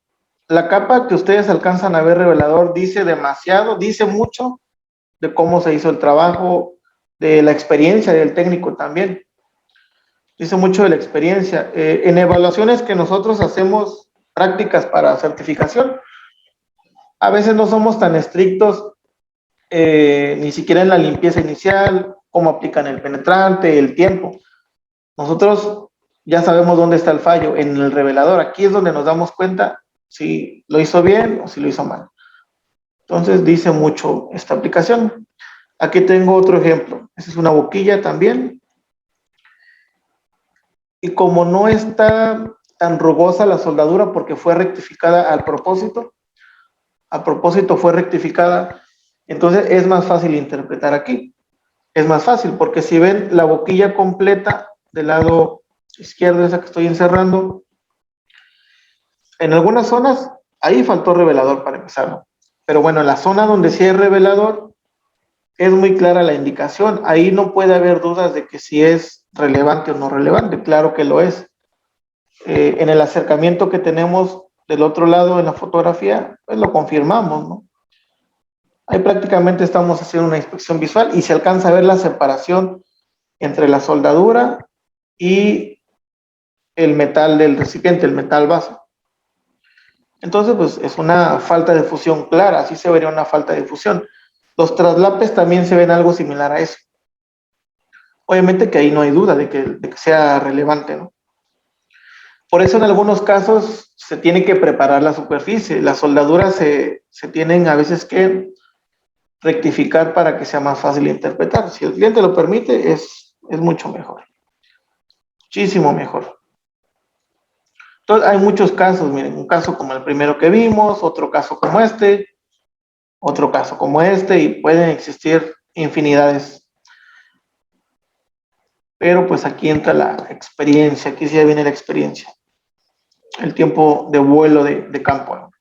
la capa que ustedes alcanzan a ver revelador dice demasiado, dice mucho de cómo se hizo el trabajo, de la experiencia del técnico también. Dice mucho de la experiencia. En evaluaciones que nosotros hacemos prácticas para certificación, a veces no somos tan estrictos ni siquiera en la limpieza inicial, cómo aplican el penetrante, el tiempo. Nosotros ya sabemos dónde está el fallo, en el revelador. Aquí es donde nos damos cuenta si lo hizo bien o si lo hizo mal. Entonces dice mucho esta aplicación. Aquí tengo otro ejemplo. Esta es una boquilla también. Y como no está tan rugosa la soldadura porque fue rectificada a propósito fue rectificada, entonces es más fácil interpretar aquí. Es más fácil porque si ven la boquilla completa del lado izquierdo, esa que estoy encerrando, en algunas zonas ahí faltó revelador para empezar, ¿no? Pero bueno, en la zona donde sí hay revelador es muy clara la indicación. Ahí no puede haber dudas de que si es relevante o no relevante. Claro que lo es. En el acercamiento que tenemos del otro lado en la fotografía, pues lo confirmamos, ¿no? Ahí prácticamente estamos haciendo una inspección visual y se alcanza a ver la separación entre la soldadura y el metal del recipiente, el metal base. Entonces, pues es una falta de fusión clara, así se vería una falta de fusión. Los traslapes también se ven algo similar a eso. Obviamente que ahí no hay duda de que sea relevante, ¿no? Por eso en algunos casos se tiene que preparar la superficie. Las soldaduras se tienen a veces que rectificar para que sea más fácil de interpretar. Si el cliente lo permite, es mucho mejor. Muchísimo mejor. Entonces, hay muchos casos. Miren, un caso como el primero que vimos, otro caso como este, otro caso como este, y pueden existir infinidades. Pero pues aquí entra la experiencia, aquí sí ya viene la experiencia. El tiempo de vuelo de campo, ¿no?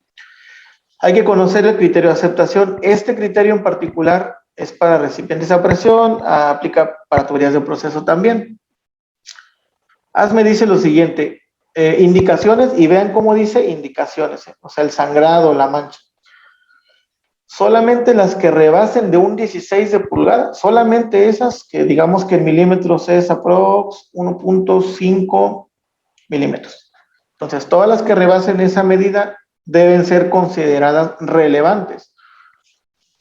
Hay que conocer el criterio de aceptación. Este criterio en particular es para recipientes a presión, aplica para tuberías de proceso también. ASME dice lo siguiente, indicaciones, y vean cómo dice indicaciones, o sea, el sangrado, la mancha. Solamente las que rebasen de un 16 de pulgada, solamente esas que digamos que en milímetros es aprox 1.5 milímetros. Entonces, todas las que rebasen esa medida deben ser consideradas relevantes.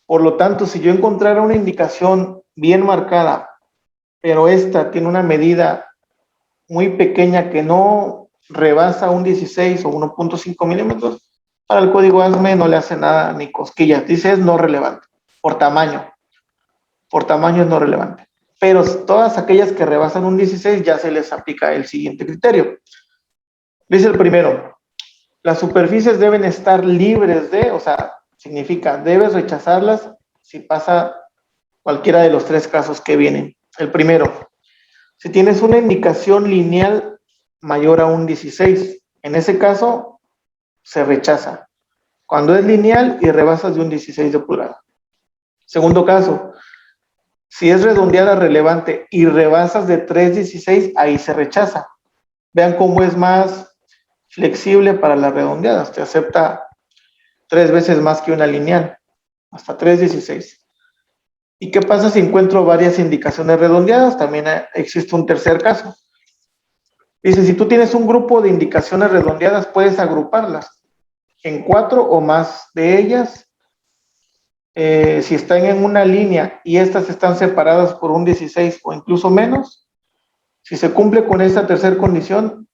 Por lo tanto, si yo encontrara una indicación bien marcada, pero esta tiene una medida muy pequeña que no rebasa un 16 o 1.5 milímetros, para el código ASME no le hace nada ni cosquillas. Dice es no relevante, por tamaño. Por tamaño es no relevante. Pero todas aquellas que rebasan un 16 ya se les aplica el siguiente criterio. Dice el primero, las superficies deben estar libres de, o sea, significa, debes rechazarlas si pasa cualquiera de los tres casos que vienen. El primero, si tienes una indicación lineal mayor a un 16, en ese caso se rechaza. Cuando es lineal y rebasas de un 16 de pulgada. Segundo caso, si es redondeada relevante y rebasas de 3.16, ahí se rechaza. Vean cómo es más flexible para las redondeadas. Te acepta 3 veces más que una lineal, hasta 3.16. ¿Y qué pasa si encuentro varias indicaciones redondeadas? También existe un tercer caso. Dice, si tú tienes un grupo de indicaciones redondeadas, puedes agruparlas en 4 o más de ellas. Si están en una línea y estas están separadas por un 16 o incluso menos, si se cumple con esta tercera condición,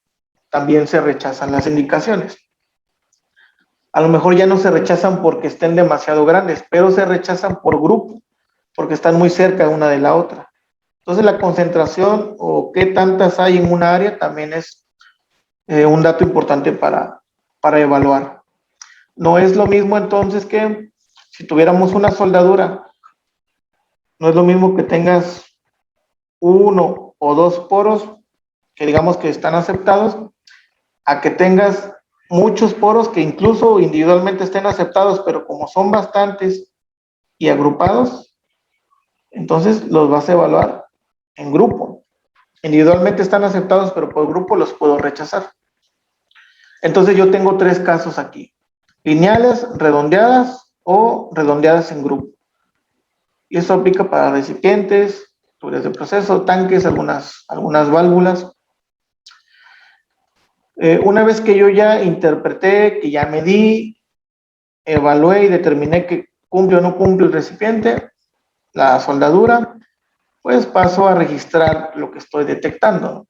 también se rechazan las indicaciones. A lo mejor ya no se rechazan porque estén demasiado grandes, pero se rechazan por grupo, porque están muy cerca una de la otra. Entonces la concentración o qué tantas hay en una área también es un dato importante para evaluar. No es lo mismo entonces que si tuviéramos una soldadura, no es lo mismo que tengas 1 o 2 poros que digamos que están aceptados, a que tengas muchos poros que incluso individualmente estén aceptados, pero como son bastantes y agrupados, entonces los vas a evaluar en grupo. Individualmente están aceptados, pero por grupo los puedo rechazar. Entonces yo tengo 3 casos aquí: lineales, redondeadas o redondeadas en grupo. Y eso aplica para recipientes, tuberías de proceso, tanques, algunas válvulas. Una vez que yo ya interpreté, que ya medí, evalué y determiné que cumple o no cumple el recipiente, la soldadura, pues paso a registrar lo que estoy detectando.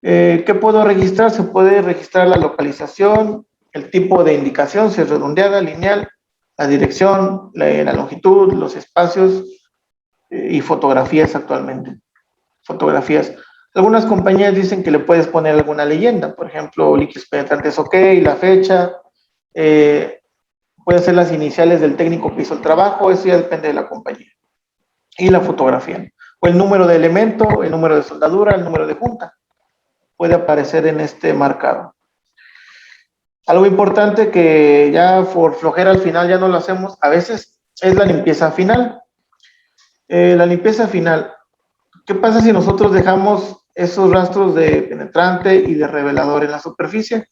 ¿Qué puedo registrar? Se puede registrar la localización, el tipo de indicación, si es redondeada, lineal, la dirección, la longitud, los espacios y fotografías actualmente. Fotografías. Algunas compañías dicen que le puedes poner alguna leyenda, por ejemplo, líquidos penetrantes OK, la fecha, pueden ser las iniciales del técnico que hizo el trabajo, eso ya depende de la compañía. Y la fotografía, o el número de elemento, el número de soldadura, el número de junta, puede aparecer en este marcado. Algo importante que ya por flojera al final ya no lo hacemos, a veces es la limpieza final. La limpieza final, ¿qué pasa si nosotros dejamos esos rastros de penetrante y de revelador en la superficie?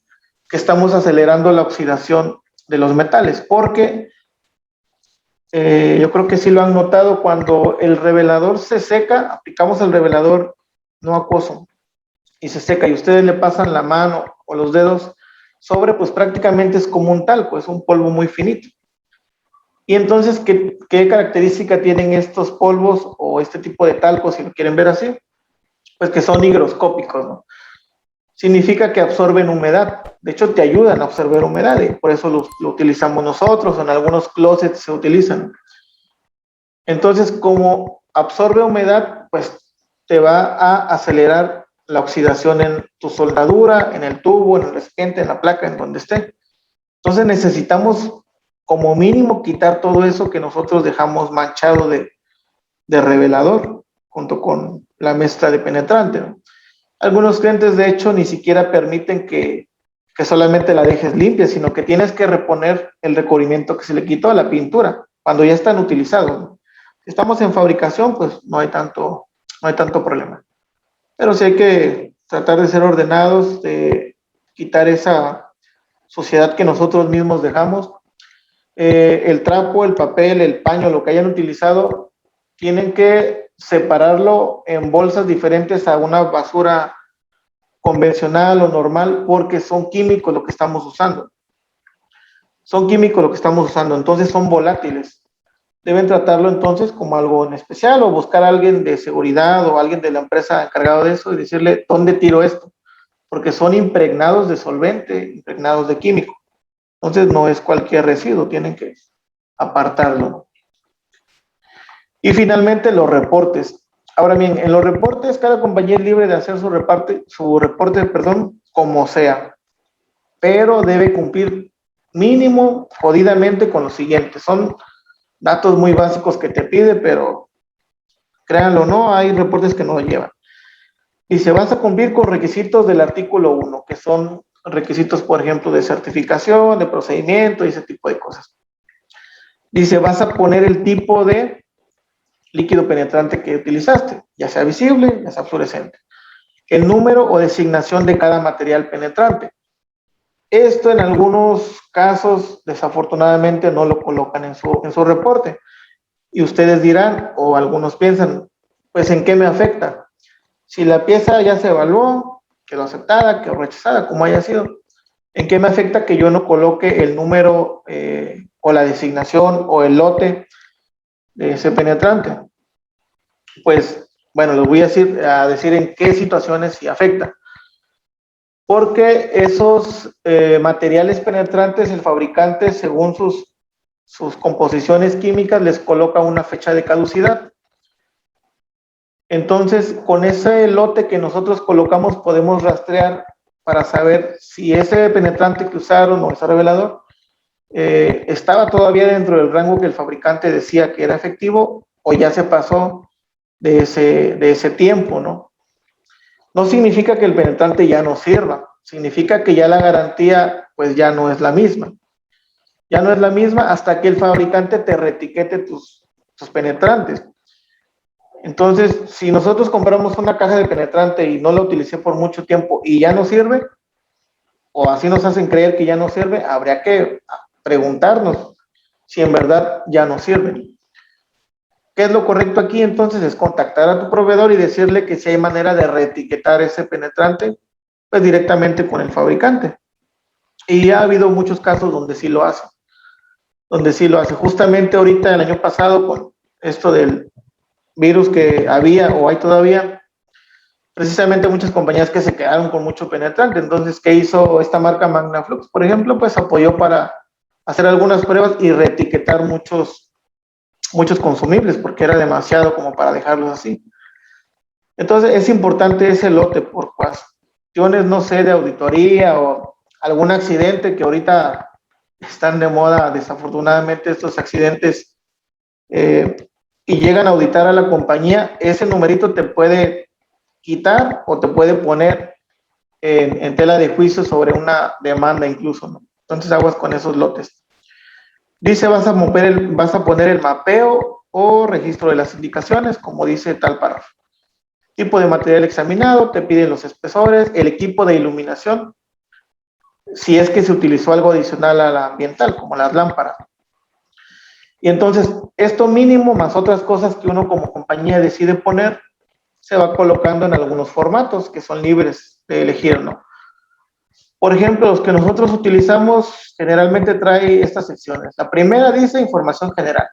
Que estamos acelerando la oxidación de los metales, porque yo creo que sí lo han notado, cuando el revelador se seca, aplicamos el revelador no acuoso y se seca y ustedes le pasan la mano o los dedos sobre, pues prácticamente es como un talco, es un polvo muy finito. Y entonces, ¿qué característica tienen estos polvos o este tipo de talcos, si lo quieren ver así? Pues que son higroscópicos, ¿no? Significa que absorben humedad. De hecho, te ayudan a absorber humedad y por eso lo utilizamos nosotros, en algunos closets se utilizan. Entonces, como absorbe humedad, pues te va a acelerar la oxidación en tu soldadura, en el tubo, en el recipiente, en la placa, en donde esté. Entonces necesitamos como mínimo quitar todo eso que nosotros dejamos manchado de revelador junto con la mezcla de penetrante, ¿no? Algunos clientes de hecho ni siquiera permiten que solamente la dejes limpia, sino que tienes que reponer el recubrimiento que se le quitó a la pintura cuando ya están utilizados, ¿no? Si estamos en fabricación, pues no hay tanto problema. Pero sí hay que tratar de ser ordenados, de quitar esa suciedad que nosotros mismos dejamos. El trapo, el papel, el paño, lo que hayan utilizado, tienen que separarlo en bolsas diferentes a una basura convencional o normal, porque son químicos lo que estamos usando. Son químicos lo que estamos usando, entonces son volátiles. deben tratarlo entonces como algo en especial o buscar a alguien de seguridad o alguien de la empresa encargado de eso y decirle, ¿dónde tiro esto? Porque son impregnados de solvente, impregnados de químico. Entonces no es cualquier residuo, tienen que apartarlo. Y finalmente los reportes. Ahora bien, en los reportes cada compañía es libre de hacer su reporte, como sea, pero debe cumplir mínimo, jodidamente, con lo siguiente. Son datos muy básicos que te pide, pero créanlo o no, hay reportes que no lo llevan. Y se vas a cumplir con requisitos del artículo 1, que son requisitos, por ejemplo, de certificación, de procedimiento y ese tipo de cosas. Dice, vas a poner el tipo de líquido penetrante que utilizaste, ya sea visible, ya sea fluorescente. El número o designación de cada material penetrante. Esto en algunos casos, desafortunadamente, no lo colocan en su reporte. Y ustedes dirán, o algunos piensan, pues ¿en qué me afecta? Si la pieza ya se evaluó, quedó aceptada, quedó rechazada, como haya sido, ¿en qué me afecta que yo no coloque el número o la designación o el lote de ese penetrante? Pues, bueno, les voy a decir en qué situaciones sí afecta. Porque esos materiales penetrantes, el fabricante, según sus composiciones químicas, les coloca una fecha de caducidad. Entonces, con ese lote que nosotros colocamos, podemos rastrear para saber si ese penetrante que usaron o ese revelador estaba todavía dentro del rango que el fabricante decía que era efectivo o ya se pasó de ese tiempo, ¿no? No significa que el penetrante ya no sirva, significa que ya la garantía pues ya no es la misma. Ya no es la misma hasta que el fabricante te reetiquete tus penetrantes. Entonces, si nosotros compramos una caja de penetrante y no la utilicé por mucho tiempo y ya no sirve, o así nos hacen creer que ya no sirve, habría que preguntarnos si en verdad ya no sirve. ¿Qué es lo correcto aquí? Entonces es contactar a tu proveedor y decirle que si hay manera de reetiquetar ese penetrante, pues directamente con el fabricante. Y ha habido muchos casos donde sí lo hace. Justamente ahorita, el año pasado, con esto del virus que había o hay todavía, precisamente muchas compañías que se quedaron con mucho penetrante. Entonces, ¿qué hizo esta marca Magnaflux? Por ejemplo, pues apoyó para hacer algunas pruebas y reetiquetar muchos consumibles, porque era demasiado como para dejarlos así. Entonces, es importante ese lote por cuestiones, no sé, de auditoría o algún accidente que ahorita están de moda, desafortunadamente, estos accidentes, y llegan a auditar a la compañía, ese numerito te puede quitar o te puede poner en tela de juicio sobre una demanda incluso, ¿no? Entonces, aguas con esos lotes. Dice, vas a poner el mapeo o registro de las indicaciones, como dice tal párrafo. Tipo de material examinado, te piden los espesores, el equipo de iluminación, si es que se utilizó algo adicional a la ambiental, como las lámparas. Y entonces, esto mínimo, más otras cosas que uno como compañía decide poner, se va colocando en algunos formatos que son libres de elegir, ¿no? Por ejemplo, los que nosotros utilizamos generalmente trae estas secciones. La primera dice información general.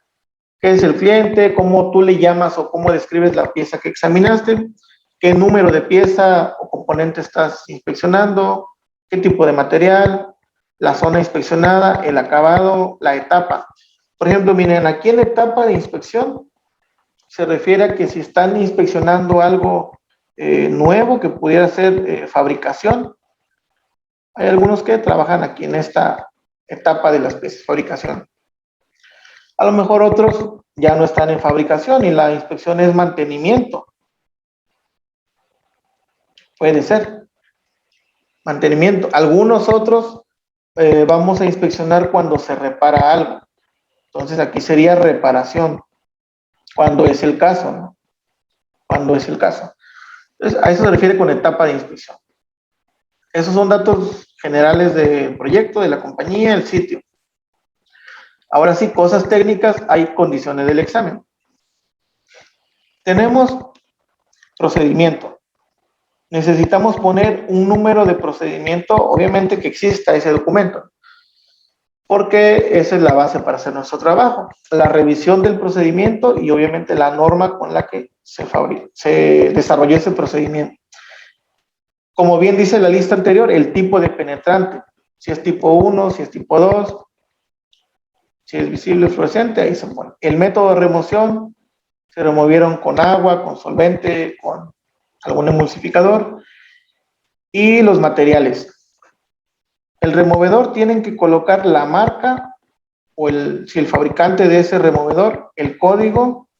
¿Qué es el cliente? ¿Cómo tú le llamas o cómo describes la pieza que examinaste? ¿Qué número de pieza o componente estás inspeccionando? ¿Qué tipo de material? La zona inspeccionada, el acabado, la etapa. Por ejemplo, miren, aquí en la etapa de inspección se refiere a que si están inspeccionando algo nuevo que pudiera ser fabricación, hay algunos que trabajan aquí en esta etapa de las piezas, fabricación. A lo mejor otros ya no están en fabricación y la inspección es mantenimiento. Puede ser mantenimiento. Algunos otros vamos a inspeccionar cuando se repara algo. Entonces aquí sería reparación, cuando es el caso, ¿no? Cuando es el caso. Entonces, a eso se refiere con etapa de inspección. Esos son datos generales del proyecto, de la compañía, el sitio. Ahora sí, cosas técnicas, hay condiciones del examen. Tenemos procedimiento. Necesitamos poner un número de procedimiento, obviamente que exista ese documento. porque esa es la base para hacer nuestro trabajo. La revisión del procedimiento y obviamente la norma con la que se desarrolló ese procedimiento. Como bien dice la lista anterior, el tipo de penetrante, si es tipo 1, si es tipo 2, si es visible o fluorescente, ahí se pone. El método de remoción, se removieron con agua, con solvente, con algún emulsificador. Y los materiales. El removedor tienen que colocar la marca o si el fabricante de ese removedor, el código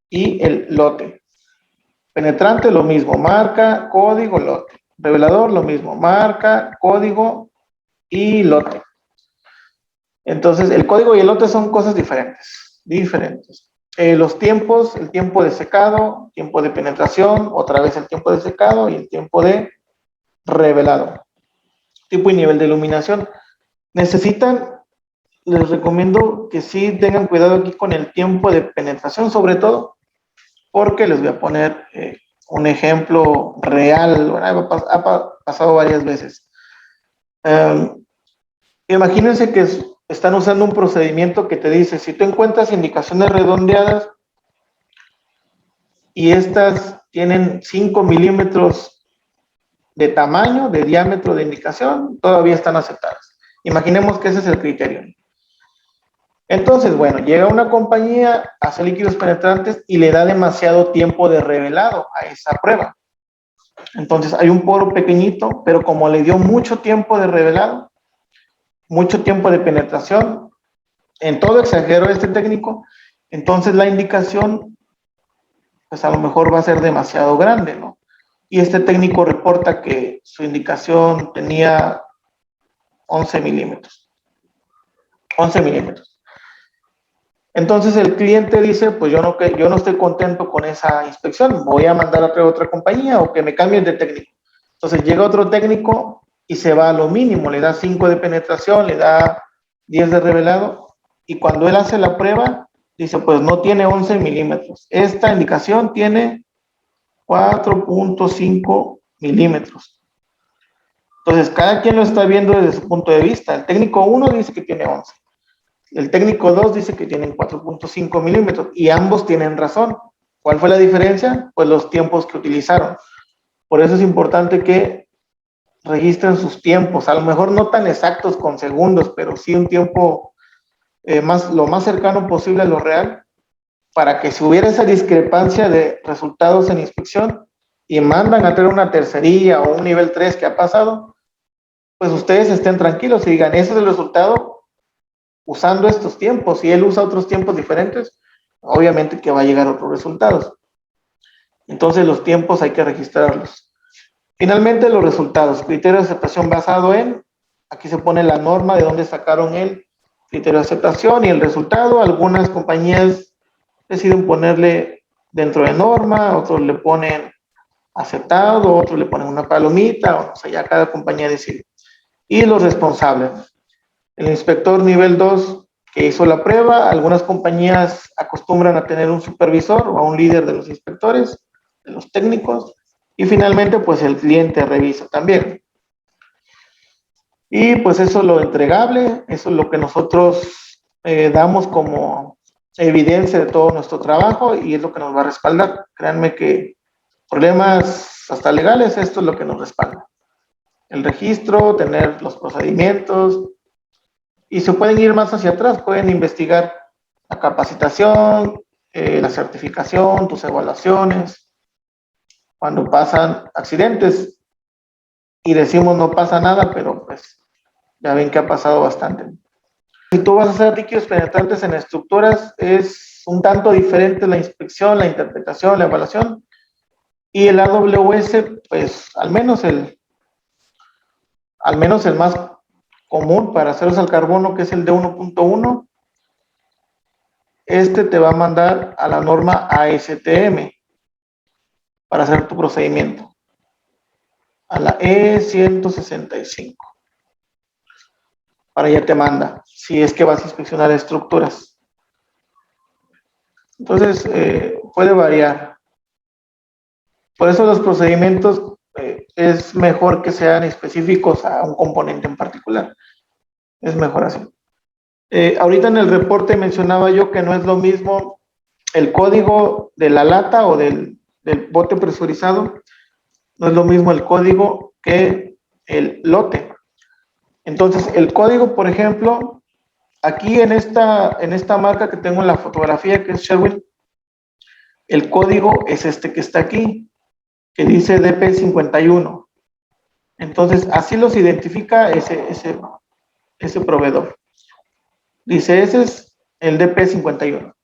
y el lote. Penetrante, lo mismo, marca, código, lote. Revelador, lo mismo, marca, código y lote. Entonces, el código y el lote son cosas diferentes. Los tiempos, el tiempo de secado, tiempo de penetración, otra vez el tiempo de secado y el tiempo de revelado. Tipo y nivel de iluminación. Necesitan, les recomiendo que sí tengan cuidado aquí con el tiempo de penetración, sobre todo, porque les voy a poner un ejemplo real, bueno, ha pasado varias veces. Imagínense que están usando un procedimiento que te dice, si tú encuentras indicaciones redondeadas y estas tienen 5 milímetros de tamaño, de diámetro de indicación, todavía están aceptadas. Imaginemos que ese es el criterio. Entonces, bueno, llega una compañía, hace líquidos penetrantes y le da demasiado tiempo de revelado a esa prueba. Entonces, hay un poro pequeñito, pero como le dio mucho tiempo de revelado, mucho tiempo de penetración, en todo exageró este técnico, entonces la indicación, pues a lo mejor va a ser demasiado grande, ¿no? Y este técnico reporta que su indicación tenía 11 milímetros. 11 milímetros. Entonces el cliente dice, pues yo no estoy contento con esa inspección, voy a mandar a otra compañía o que me cambien de técnico. Entonces llega otro técnico y se va a lo mínimo, le da 5 de penetración, le da 10 de revelado, y cuando él hace la prueba, dice, pues no tiene 11 milímetros. Esta indicación tiene 4.5 milímetros. Entonces cada quien lo está viendo desde su punto de vista. El técnico 1 dice que tiene 11. El técnico 2 dice que tienen 4.5 milímetros y ambos tienen razón. ¿Cuál fue la diferencia? Pues los tiempos que utilizaron. Por eso es importante que registren sus tiempos, a lo mejor no tan exactos con segundos, pero sí un tiempo lo más cercano posible a lo real, para que si hubiera esa discrepancia de resultados en inspección y mandan a tener una tercería o un nivel 3 que ha pasado, pues ustedes estén tranquilos y digan, ese es el resultado usando estos tiempos. Si él usa otros tiempos diferentes, obviamente que va a llegar a otros resultados. Entonces los tiempos hay que registrarlos. Finalmente los resultados, criterio de aceptación basado en, aquí se pone la norma de dónde sacaron el criterio de aceptación y el resultado. Algunas compañías deciden ponerle dentro de norma, otros le ponen aceptado, otros le ponen una palomita, o sea, ya cada compañía decide. Y los responsables. El inspector nivel 2 que hizo la prueba, algunas compañías acostumbran a tener un supervisor o a un líder de los inspectores, de los técnicos, y finalmente pues el cliente revisa también. Y pues eso es lo entregable, eso es lo que nosotros damos como evidencia de todo nuestro trabajo y es lo que nos va a respaldar. Créanme que problemas hasta legales, esto es lo que nos respalda. El registro, tener los procedimientos, y se pueden ir más hacia atrás, pueden investigar la capacitación, la certificación, tus evaluaciones, cuando pasan accidentes y decimos no pasa nada, pero pues ya ven que ha pasado bastante. Si tú vas a hacer líquidos penetrantes en estructuras, es un tanto diferente la inspección, la interpretación, la evaluación, y el AWS, pues al menos el más común para aceros al carbono, que es el de 1.1, este te va a mandar a la norma ASTM para hacer tu procedimiento, a la E165. Para allá te manda, si es que vas a inspeccionar estructuras. Entonces, puede variar. Por eso los procedimientos es mejor que sean específicos a un componente en particular. Es mejor así. Ahorita en el reporte mencionaba yo que no es lo mismo el código de la lata o del bote presurizado, no es lo mismo el código que el lote. Entonces, el código, por ejemplo, aquí en esta marca que tengo en la fotografía, que es Sherwin, el código es este que está aquí, que dice DP51. Entonces, así los identifica ese proveedor. Dice, ese es el DP51.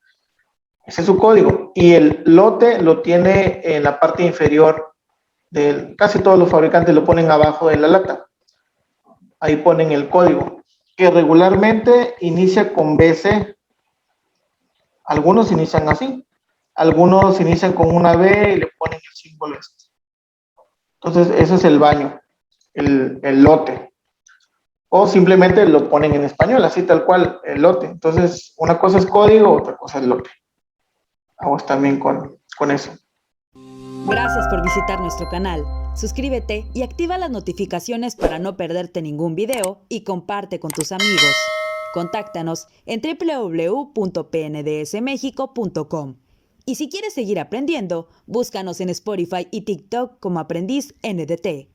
Ese es su código. Y el lote lo tiene en la parte inferior casi todos los fabricantes lo ponen abajo de la lata. Ahí ponen el código, que regularmente inicia con BC. Algunos inician así. Algunos inician con una B y le ponen el símbolo este. Entonces, ese es el baño, el lote. O simplemente lo ponen en español, así tal cual, el lote. Entonces, una cosa es código, otra cosa es lote. Vamos también con eso. Gracias por visitar nuestro canal. Suscríbete y activa las notificaciones para no perderte ningún video y comparte con tus amigos. Contáctanos en www.pndsmexico.com. Y si quieres seguir aprendiendo, búscanos en Spotify y TikTok como Aprendiz NDT.